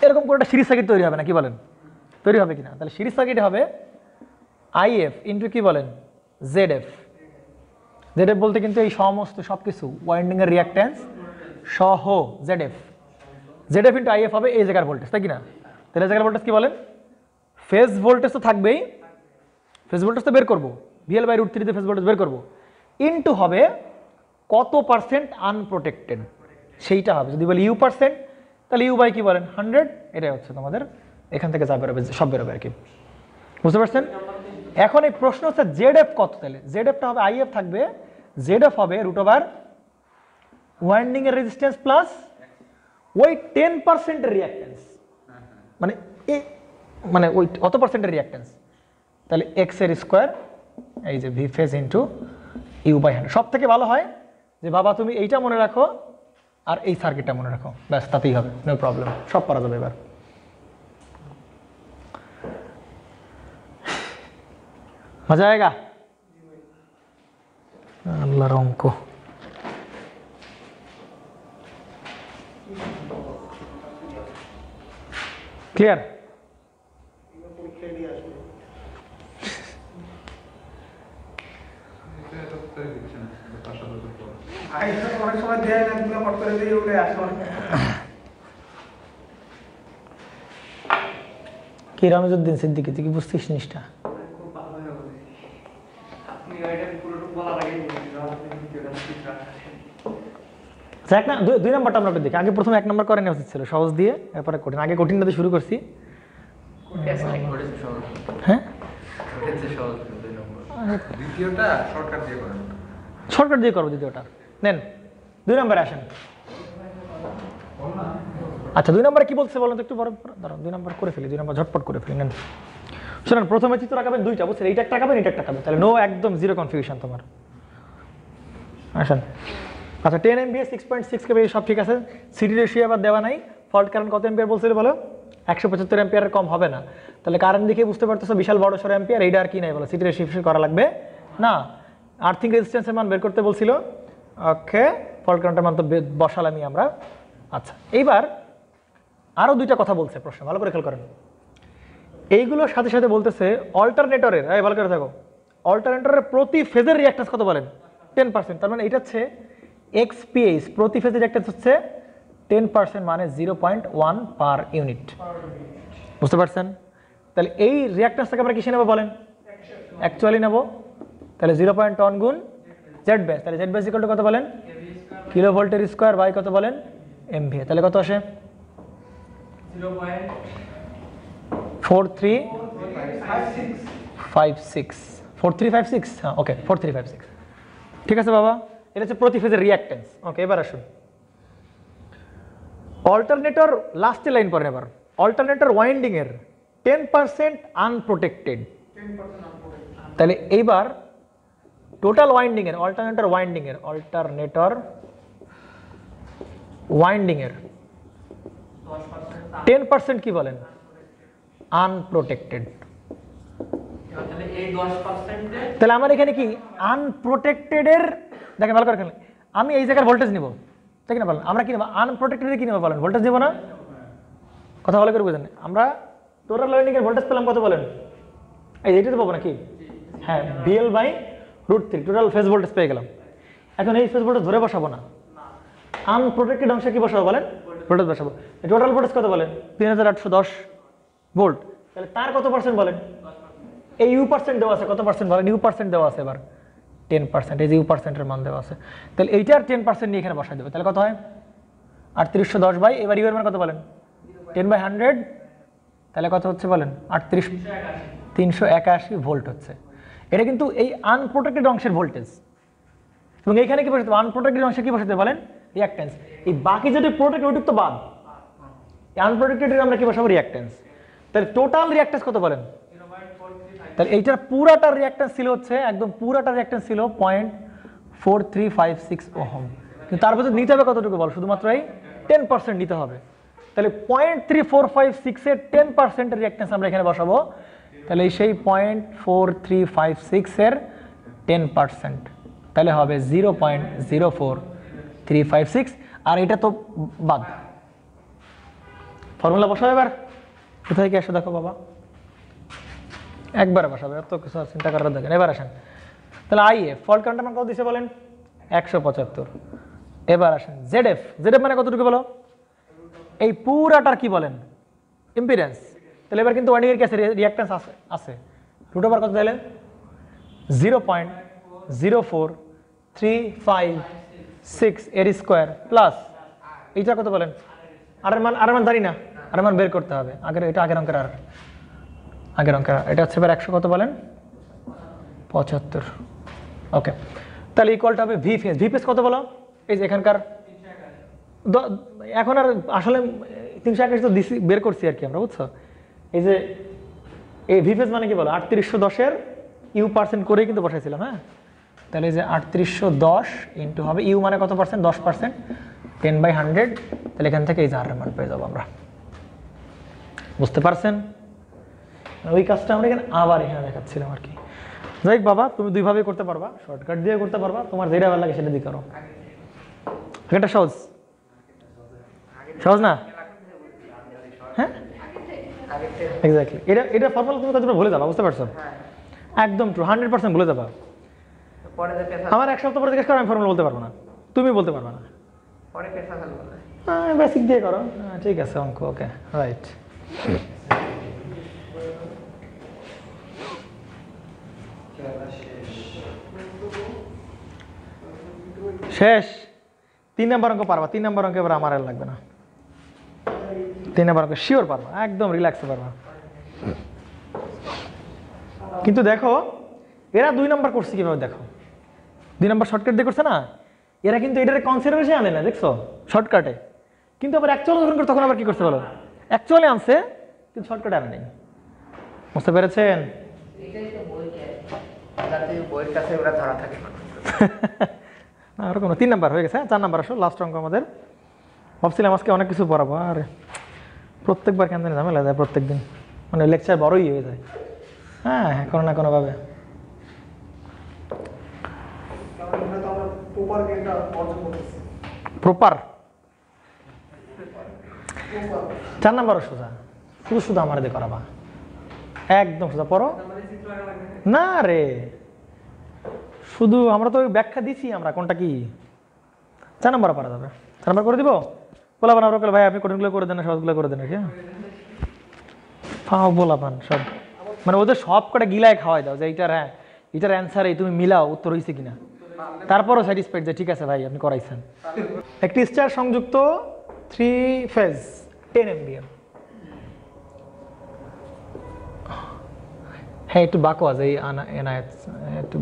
এরকম করে একটা সিরিজ সার্কিট তৈরি হবে না, কি বলেন তৈরি হবে কিনা? তাহলে সিরিজ সার্কিটে হবে আইএফ ইন্টু কি বলেন জেডএফ। জেডএফ বলতে কিন্তু এই সমস্ত সব কিছু ওয়াইন্ডিং এর রিঅ্যাকট্যান্স সহ জেডএফ, জেডএফ ইন্টু আইএফ হবে এই জায়গার ভোল্টেজ, তাই কি না? তাহলে এই জায়গার ভোল্টেজ কি বলেন ফেজ ভোল্টেজ তো থাকবেই, ফেজ ভোল্টেজ তো বের করবো ভিএল বাই √3 তে ফেজ ভোল্টেজ বের করবো, ইনটু হবে কত পার্সেন্ট আনপ্রোটেক্টেড সেইটা হবে। যদি বলি ইউ পার্সেন্ট তাহলে ইউ বাই কি বলেন 100, এটাই হচ্ছে তোমাদের এখান থেকে যা বেরোবে সব বেরোবে আর কি। বুঝতে পারছেন? এখন এই প্রশ্ন হচ্ছে জেডএফ কত, তাহলে জেডএফটা হবে আইএফ থাকবে, জেডএফ হবে √, ওয়াইন্ডিং এর রেজিস্ট্যান্স প্লাস ওই 10% এর রিঅ্যাকট্যান্স, মানে মানে ওই অত পার্সেন্টের রিঅ্যাকট্যান্স। তাহলে এক্স এর স্কোয়ার এই যে V phase into U by 100। সব থেকে ভালো হয় যে বাবা তুমি এইটা মনে রাখো আর এই সার্কিটটা মনে রাখো, ব্যাস তাতেই হবে, নো প্রবলেম, সব পারা যাবে। এবার মজা আয়েগা আল্লাহর অঙ্ক। ক্লিয়ার? অনেক সময় দেয় না, তুমি হট করে দিয়ে উঠে আসো। কি রামিজউদ্দিন সিদ্দিকী, তুই কি বুঝতিস জিনিসটা? খুব ভালো হয়ে গেছে। আপনি এটা পুরোটুকু বলার আগে আপনি ভিডিওটা ঠিক রাখছেন। আচ্ছা এক না 2 নাম্বারটা আমরা একটু দেখি। আগে প্রথমে 1 নাম্বার করে নেওয়া উচিত ছিল সহজ দিয়ে, এরপরে কঠিন। আগে কঠিনটা দিয়ে শুরু করছি, হ্যাঁ দ্বিতীয়টা শর্টকাট দিয়ে করেন। শর্টকাট দিয়ে করবো দ্বিতীয়টা। নেন 2 নম্বরে আসেন। আচ্ছা 2 নম্বরে কি বলছে বলেন তো একটু, বড় দাঁড়ান 2 নম্বর করে ফেলি, 2 নম্বর ঝটপট করে ফেলি। নেন শুনুন, প্রথমে চিত্র আঁকাবেন 2টা, বুঝছেন? এইটা একটা আঁকাবেন, এটা একটা আঁকাবেন, তাহলে নো একদম জিরো কনফিউশন তোমার। আসেন। আচ্ছা 10 এমভিএ 6.6 কেবি সব ঠিক আছে, সিটি রেশিও আবার দেওয়া নাই। ফল্ট কারেন্ট কত এম্পিয়ার বলছিল বলো? 175 এম্পিয়ারের কম হবে না। তাহলে কারেন্ট দেখে বুঝতে পারতেছো বিশাল বড় সড় এম্পিয়ার, এইটা আর কি নাই বলো, সিটি রেশিও করা লাগবে না। আর্থিং রেজিস্ট্যান্সের মান বের করতে বলছিল, ওকে ফল্ট কারেন্টের মান তো বসালামই আমরা। আচ্ছা এইবার আরও দুইটা কথা বলছে প্রশ্ন, ভালো করে খেয়াল করেন। এইগুলোর সাথে সাথে বলতেছে অল্টারনেটরের, ভালো করে থাকো, অল্টারনেটরের প্রতি ফেজের রিঅ্যাকট্যান্স কত বলেন? 10%। তার মানে এটা হচ্ছে এক্সপিএইচ, প্রতি ফেজের রিঅ্যাকট্যান্স হচ্ছে 10%, মানে 0.1 পার ইউনিট। বুঝতে পারছেন? তাহলে এই রিঅ্যাকট্যান্সটাকে আমরা কিসে নেবো বলেন? অ্যাকচুয়ালি নেব। তাহলে 0.1 গুণ জেড বেস, তাহলে জেড বেস ইকুয়াল টু কত বলেন? কিলো ভোল্টের স্কোয়ার বাই কত বলেন? এমভিএ। তাহলে কত আসে? 4356। 4356, হ্যাঁ ওকে, 4356। ঠিক আছে বাবা, এটা হচ্ছে প্রতি ফেজের রিঅ্যাকট্যান্স। ওকে, এবার আসুন অল্টারনেটর লাস্টে লাইন পড়েন। এবার অল্টারনেটর ওয়াইন্ডিং এর 10% আনপ্রোটেক্টেড। তাহলে এইবার টোটাল ওয়াইন্ডিং এর, অল্টারনেটর ওয়াইন্ডিং এর 10% কি বলেন? আনপ্রোটেক্টেড। তাহলে আমার এখানে কি আনপ্রোটেক্টেড এর, দেখেন ভালো করে খেলেন, আমি এই জায়গার ভোল্টেজ নিব, ঠিক না বলেন? আমরা কি নেব? আনপ্রোটেক্টেড কি নেব বলেন? ভোল্টেজ নেব না? কথা ভালো করে বুঝেন। আমরা টোটাল ওয়াইন্ডিং এর ভোল্টেজ পেলাম কত বলেন? এই এইটা তো পাবো নাকি? হ্যাঁ, VL/√3 টোটাল ফেজ ভোল্টেজ পেয়ে গেলাম। এখন এই ফেজ ভোল্টেজ ধরে বসাবো না, আনপ্রোটেক্টেড অংশে কি বসাবো বলেন? ভোল্টেজ বসাবো। টোটাল ভোল্টেজ কত বলেন? 3810 ভোল্ট। তাহলে তার কত পার্সেন্ট বলেন? এই ইউ পার্সেন্ট দেওয়া আছে, কত পার্সেন্ট বলেন? ইউ পার্সেন্ট দেওয়া আছে এবার 10%, এই যে ইউ পার্সেন্টের মান দেওয়া আছে। তাহলে এইটার 10% নিয়ে এখানে বসাই দেবে। তাহলে কত হয়? 3810 বাই, এবার ইউ এর মান কত বলেন? 10/100। তাহলে কত হচ্ছে বলেন? 381 ভোল্ট হচ্ছে। এটা কিন্তু এই আনপ্রোটেক্টেড অংশের ভোল্টেজ। এবং এইখানে কি বসাতে? আনপ্রোটেক্টেড অংশে কি বসাতে বলেন? রিঅ্যাকট্যান্স। এই বাকি যদি প্রোটেক্টেড, ওইটুক তো বাদ। আনপ্রোটেক্টেড আমরা কি বসাবো? রিঅ্যাকট্যান্স। তাহলে টোটাল রিঅ্যাকট্যান্স কত বলেন? তাহলে এইটার পুরাটার রিঅ্যাকট্যান্স ছিল হচ্ছে, একদম পুরাটার রিঅ্যাকট্যান্স ছিল 0.4356 ওহম। কিন্তু তার ভিতরে নিতে হবে কতটুকু বল? শুধুমাত্র এই 10% নিতে হবে। তাহলে 0.3456 এর 10% এর রিঅ্যাকট্যান্স আমরা এখানে বসাবো। তাহলে সেই 0.4356 এর 10%, তাহলে হবে 0.04356। আর এটা তো বাদ। ফর্মুলা বসাবে এবার। কোথায় কি আসে দেখো বাবা, একবারে বসাবে, এত কিছু চিন্তা করার দেখেন। এবার আসেন, তাহলে আইএফ ফল্ট কারেন্টের মান কত দিছে বলেন? 175। এবার আসেন জেডএফ। জেডএফ মানে কতটুকু বলো? এই পুরাটার কি বলেন? ইম্পিডেন্স। তাহলে এবার কিন্তু ওয়াইন্ডিং এর কি আছে? রিঅ্যাকট্যান্স আছে। রুট ওভার কত দিলেন? 0.04356 এর স্কোয়ার প্লাস এইটা কত বলেন? আর মান জানি না, আর মান বের করতে হবে। আগের এটা আগের অঙ্কের, আগের অঙ্কের এটা হচ্ছে এবার 100 কত বলেন? 75। ওকে, তাহলে ইকুয়ালটা হবে ভি ফেজ। ভি ফেজ কত বলো? এই যে এখানকার এখন আর আসলে 381 তো দিছি, বের করছি আর কি আমরা, বুঝছো? এই যে এই ভি ফেজ মানে কি বলো? 3810 এর ইউ পার্সেন্ট করেই কিন্তু বসাইছিলাম। হ্যাঁ, তাহলে এই যে 3810 ইন্টু হবে ইউ মানে কত পার্সেন্ট? 10%, 10/100। তাহলে এখান থেকে এই যে আর মান পেয়ে যাবো আমরা। বুঝতে পারছেন? ওই কাজটা আমরা এখানে আবার এখানে দেখাচ্ছিলাম আর কি। যাই হোক বাবা, তুমি দুইভাবেই করতে পারবা, শর্টকাট দিয়ে করতে পারবা, তোমার যেটা ভালো লাগে সেটা দিয়ে করো। এটা সহজ, সহজ না? হ্যাঁ, এক্স্যাক্টলি। এটা ফর্মুলা তুমি কতটা ভুলে যাবা, বুঝতে পারছো? একদম ট্রু, 100% ভুলে যাবা। আমার এক সপ্তাহ পরে জিজ্ঞেস করো, আমি ফর্মুলা বলতে পারবো না, তুমি বলতে পারবা না। বেসিক দিয়ে করো, ঠিক আছে অঙ্ক। ওকে, রাইট। শেষ। 3 নম্বর অঙ্ক পারবা। 3 নম্বর অঙ্ক এবার আমার আর লাগবে না। 3 নম্বর অঙ্ক শিওর পারবা, একদম রিল্যাক্সে পারবা। কিন্তু দেখো এরা 2 নম্বর করছে কিভাবে, দেখো 2 নম্বর শর্টকাট দিয়ে করছে না, এরা কিন্তু এটার কনসিডারেশন আনে না, দেখছো শর্টকাটে। কিন্তু আবার অ্যাকচুয়ালি যখন করে তখন আবার কি করছে বলো? অ্যাকচুয়ালি আনছে কিন্তু শর্টকাটে আনে নেই। বুঝতে পেরেছেন? আর কোনো 3 নাম্বার হয়ে গেছে। 4 নাম্বার আসো, লাস্ট অঙ্ক আমাদের। ভাবছিলাম আজকে অনেক কিছু পড়াবো, আর প্রত্যেকবার কেন জানি ঝামেলা যায়, প্রত্যেক দিন মানে লেকচার বড়ই হয়ে যায়। হ্যাঁ, কোনো না কোনোভাবে। প্রপার 4 নাম্বারও সোজা, শুধু শুধু আমার দিয়ে করাবা, একদম সোজা পড়ো আমাদের চিত্র আঁকা লাগবে না রে, শুধু আমরা তো ওই ব্যাখ্যা দিছি আমরা কোনটা কি। 4 নাম্বার পারা যাবে, 4 নাম্বার করে দিব। বলাবান আমরা ভাই আপনি কঠিনগুলো করে দেন, সহজগুলো করে দেন নাকি পাও বলাবান সব, মানে ওদের সব কটা গিলায় খাওয়াই দাও যে এইটার হ্যাঁ এটার অ্যান্সার এই, তুমি মিলাও উত্তর হয়েছে কিনা, তারপরও স্যাটিসফাইড যে ঠিক আছে ভাই আপনি করাইছেন। একটি স্টার সংযুক্ত 3 ফেজ 10 এমবিএম। হ্যাঁ একটু বাকো আছে এই এনায়েত, একটু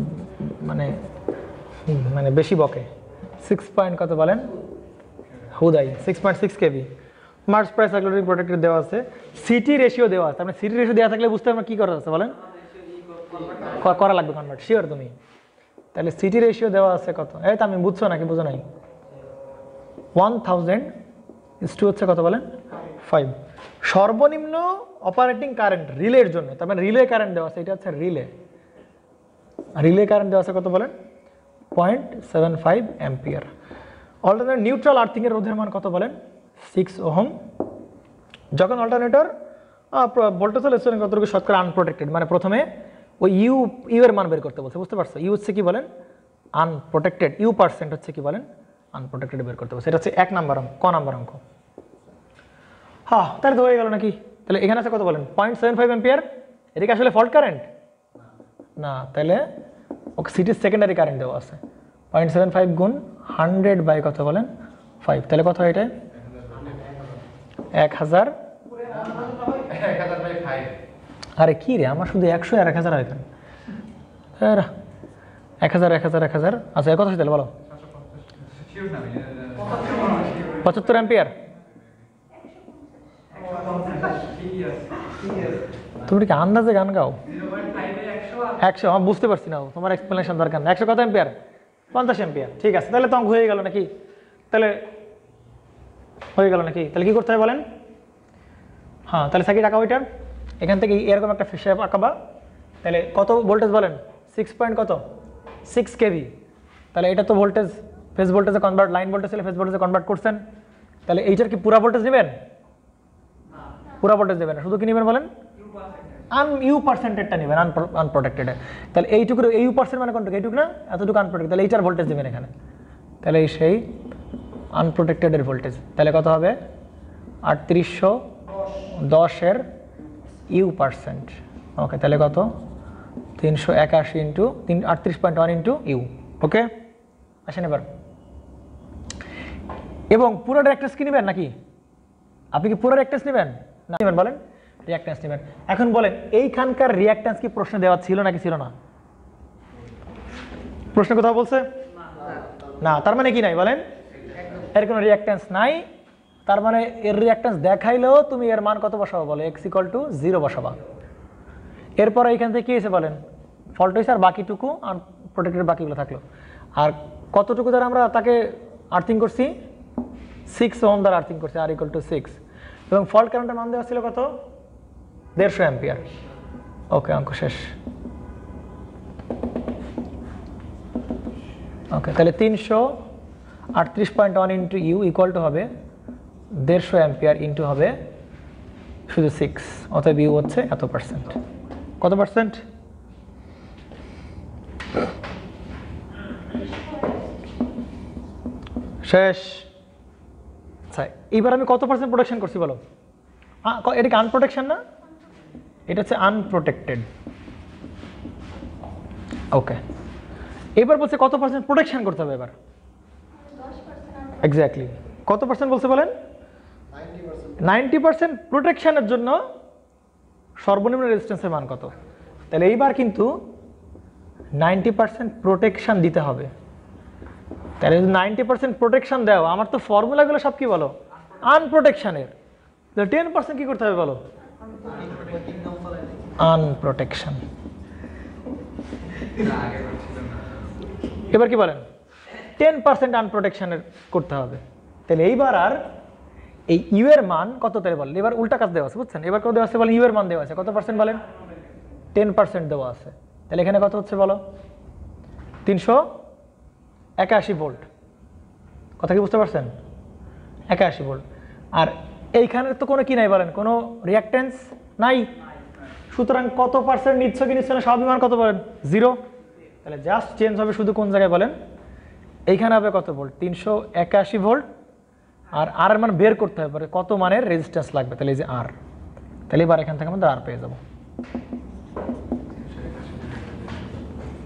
মানে মানে বেশি বকে। 6 পয়েন্ট কত বলেন হুদাই 6.6 কেবি। মার্স প্রাইস সাইক্লোটিক প্রোটেক্টর দেওয়া আছে, সিটি রেশিও দেওয়া আছে। আপনি সিটি রেশিও দেওয়া থাকলে বুঝতে পারবেন কি করা আছে বলেন, করা লাগবে কনভার্ট শিওর তুমি। তাহলে সিটি রেশিও দেওয়া আছে কত, এই তো আমি বুঝছো নাকি বুঝো নাই, 1000 হচ্ছে কত বলেন 5। সর্বনিম্ন অপারেটিং কারেন্ট রিলের জন্য, তার মানে রিলে কারেন্ট দেওয়া আছে, এটা হচ্ছে রিলে, রিলে কারেন্ট দেওয়া আছে কত বলেন 0.75 অ্যাম্পিয়ার। অল্টারনেটর নিউট্রাল আর্থিং এর রোধের মান কত বলেন 6 ওহম। যখন অল্টারনেটর ভোল্টেজ রেজিস্ট্যান্স কতটুকু শতকরা আনপ্রোটেক্টেড, মানে প্রথমে ওই ইউ এর মান বের করতে বলছে, বুঝতে পারছো, ইউ হচ্ছে কি বলেন আনপ্রোটেক্টেড, ইউ পার্সেন্ট হচ্ছে কি বলেন আনপ্রোটেক্টেড বের করতে বলছে। এটা হচ্ছে 1 নাম্বার অঙ্ক, ক নাম্বার অঙ্ক। হ্যাঁ তাহলে তো হয়ে গেল নাকি। তাহলে এখানে আছে কত বলেন 0.75 অ্যাম্পিয়ার, এটা কি আসলে ফল্ট কারেন্ট না, তাহলে ওকে সিটির সেকেন্ডারি কারেন্ট দেওয়া আছে 0.75 গুণ 100 বাই কত বলেন 5, তাহলে কত হয় এটা 1000। আরে কি রে আমার শুধু 100 আর 1000 হয় কেন, 1000 1000 1000, আচ্ছা কত আছে তাহলে বলো 75 অ্যাম্পিয়ার। তুমি কি আন্দাজে গান গাও 100, আমি বুঝতে পারছি না, তোমার এক্সপ্লেনেশন দরকার না। 100 কত অ্যাম্পিয়ার 50 অ্যাম্পিয়ার, ঠিক আছে তাহলে তো অঙ্ক হয়ে গেল নাকি, তাহলে হয়ে গেল নাকি। তাহলে কি করতে হবে বলেন, হ্যাঁ তাহলে সার্কিট আঁকা ওইটার, এখান থেকে এরকম একটা শেপ আঁকাবা। তাহলে কত ভোল্টেজ বলেন 6 পয়েন্ট কত 6 কেভি। তাহলে এটা তো ভোল্টেজ ফেজ ভোল্টেজে কনভার্ট, লাইন ভোল্টেজ ছিল ফেজ ভোল্টেজে কনভার্ট করছেন। তাহলে এইটার কি পুরা ভোল্টেজ নেবেন, পুরা ভোল্টেজ নেবেন না, শুধু কি নেবেন বলেন ইউ পার্সেন্টেডটা নেবেন আনপ্রোটেক্টেডে। তাহলে এইটুকু ইউ পার্সেন্ট মানে কোনটুকু, এইটুকু না এতটুকু আনপ্রোটেক্টেড, তাহলে এইটার ভোল্টেজ দেবেন এখানে। তাহলে সেই আনপ্রোটেক্টেডের ভোল্টেজ তাহলে কত হবে 3810 এর ইউ পার্সেন্ট। ওকে তাহলে কত 381 ইন্টু 38.1 ইন্টু ইউ। ওকে আসেন এবার, এবং পুরো রিঅ্যাক্ট্যান্স কি নেবেন নাকি, আপনি কি পুরো রিঅ্যাক্ট্যান্স নেবেন না নেবেন বলেন রিঅ্যাক্ট্যান্স নেবেন। এখন বলেন এইখানকার রিঅ্যাক্ট্যান্স কি প্রশ্নে দেওয়া ছিল নাকি ছিল না, প্রশ্ন কোথাও বলছে না, তার মানে কি নাই বলেন এর কোনো রিঅ্যাক্ট্যান্স নাই, তার মানে এর রিঅ্যাক্ট্যান্স দেখাইলেও তুমি এর মান কত বসাবো বলে x = 0 বসাবা। এরপর এইখান থেকে কি এসে বলেন ফল্ট হয়েছে, আর বাকিটুকু আনপ্রোটেক্টেড বাকিগুলো থাকলো। আর কতটুকু দ্বারা আমরা তাকে আর্থিং করছি 6 ওহম দ্বারা আর্থিং করছি, r = 6, এবং ফল্ট কারেন্টের মান দেওয়া ছিল কত 150 অ্যাম্পিয়ার। ওকে অঙ্ক শেষ। ওকে তাহলে 338.1 ইন্টু ইউ ইকুয়াল টু হবে 150 অ্যাম্পিয়ার ইন্টু হবে শুধু 6, অতএব ইউ হচ্ছে এত পার্সেন্ট। কত পার্সেন্ট শেষ। আচ্ছা এইবার আমি কত পার্সেন্ট প্রোটেকশন করছি বলো, এটা কি আনপ্রোটেকশন না, এটা হচ্ছে আনপ্রোটেক্টেড। ওকে এবার বলছে কত পার্সেন্ট প্রোটেকশন করতে হবে এবার, 10% এক্স্যাক্টলি কত পার্সেন্ট বলছে বলেন 90% প্রোটেকশনের জন্য সর্বনিম্ন রেজিস্ট্যান্সের মান কত। তাহলে এইবার কিন্তু 90% প্রোটেকশন দিতে হবে। তাহলে যদি 90% প্রোটেকশন দাও, আমার তো ফর্মুলাগুলো সব কি বলো আনপ্রোটেকশনের, তাহলে 10% কি করতে হবে বলো আনপ্রোটেকশন। এবার কি বলেন 10% আনপ্রোটেকশনের করতে হবে। তাহলে এইবার আর এই ইউ এর মান কত তাহলে বলেন, এবার উল্টা কাজ দেওয়া আছে বুঝছেন, এবার কত দেওয়া আছে বলেন ইউ এর মান দেওয়া আছে কত পার্সেন্ট বলেন 10% দেওয়া আছে। তাহলে এখানে কত হচ্ছে বলো 381 ভোল্ট, কথা কি বুঝতে পারছেন 81 ভোল্ট। আর এইখানে তো কোনো কি নাই বলেন, কোনো রিঅ্যাকট্যান্স নাই, সুতরাং কত পার্সেন্ট নিচ্ছ কি নিচ্ছ না স্বাভাবিক মান কত বলেন, 0। তাহলে জাস্ট চেঞ্জ হবে শুধু কোন জায়গায় বলেন, এইখানে হবে কত ভোল্ট, 381 ভোল্ট, আর আর এর মান বের করতে হবে কত মানের রেজিস্ট্যান্স লাগবে, তাহলে এই যে আর, তাহলে এবার এখান থেকে আমাদের আর পেয়ে যাব।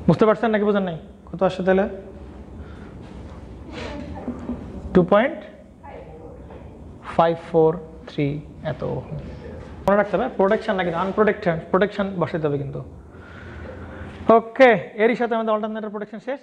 বুঝতে পারছেন নাকি বোঝেন নাই, কত আসছে তাহলে 2.543 এত। মনে রাখতে হবে প্রোটেকশন নাকি আনপ্রোটেকশন, প্রোটেকশন বসাতে হবে কিন্তু। ওকে, এরই সাথে আমাদের অল্টারনেটর প্রোটেকশন শেষ।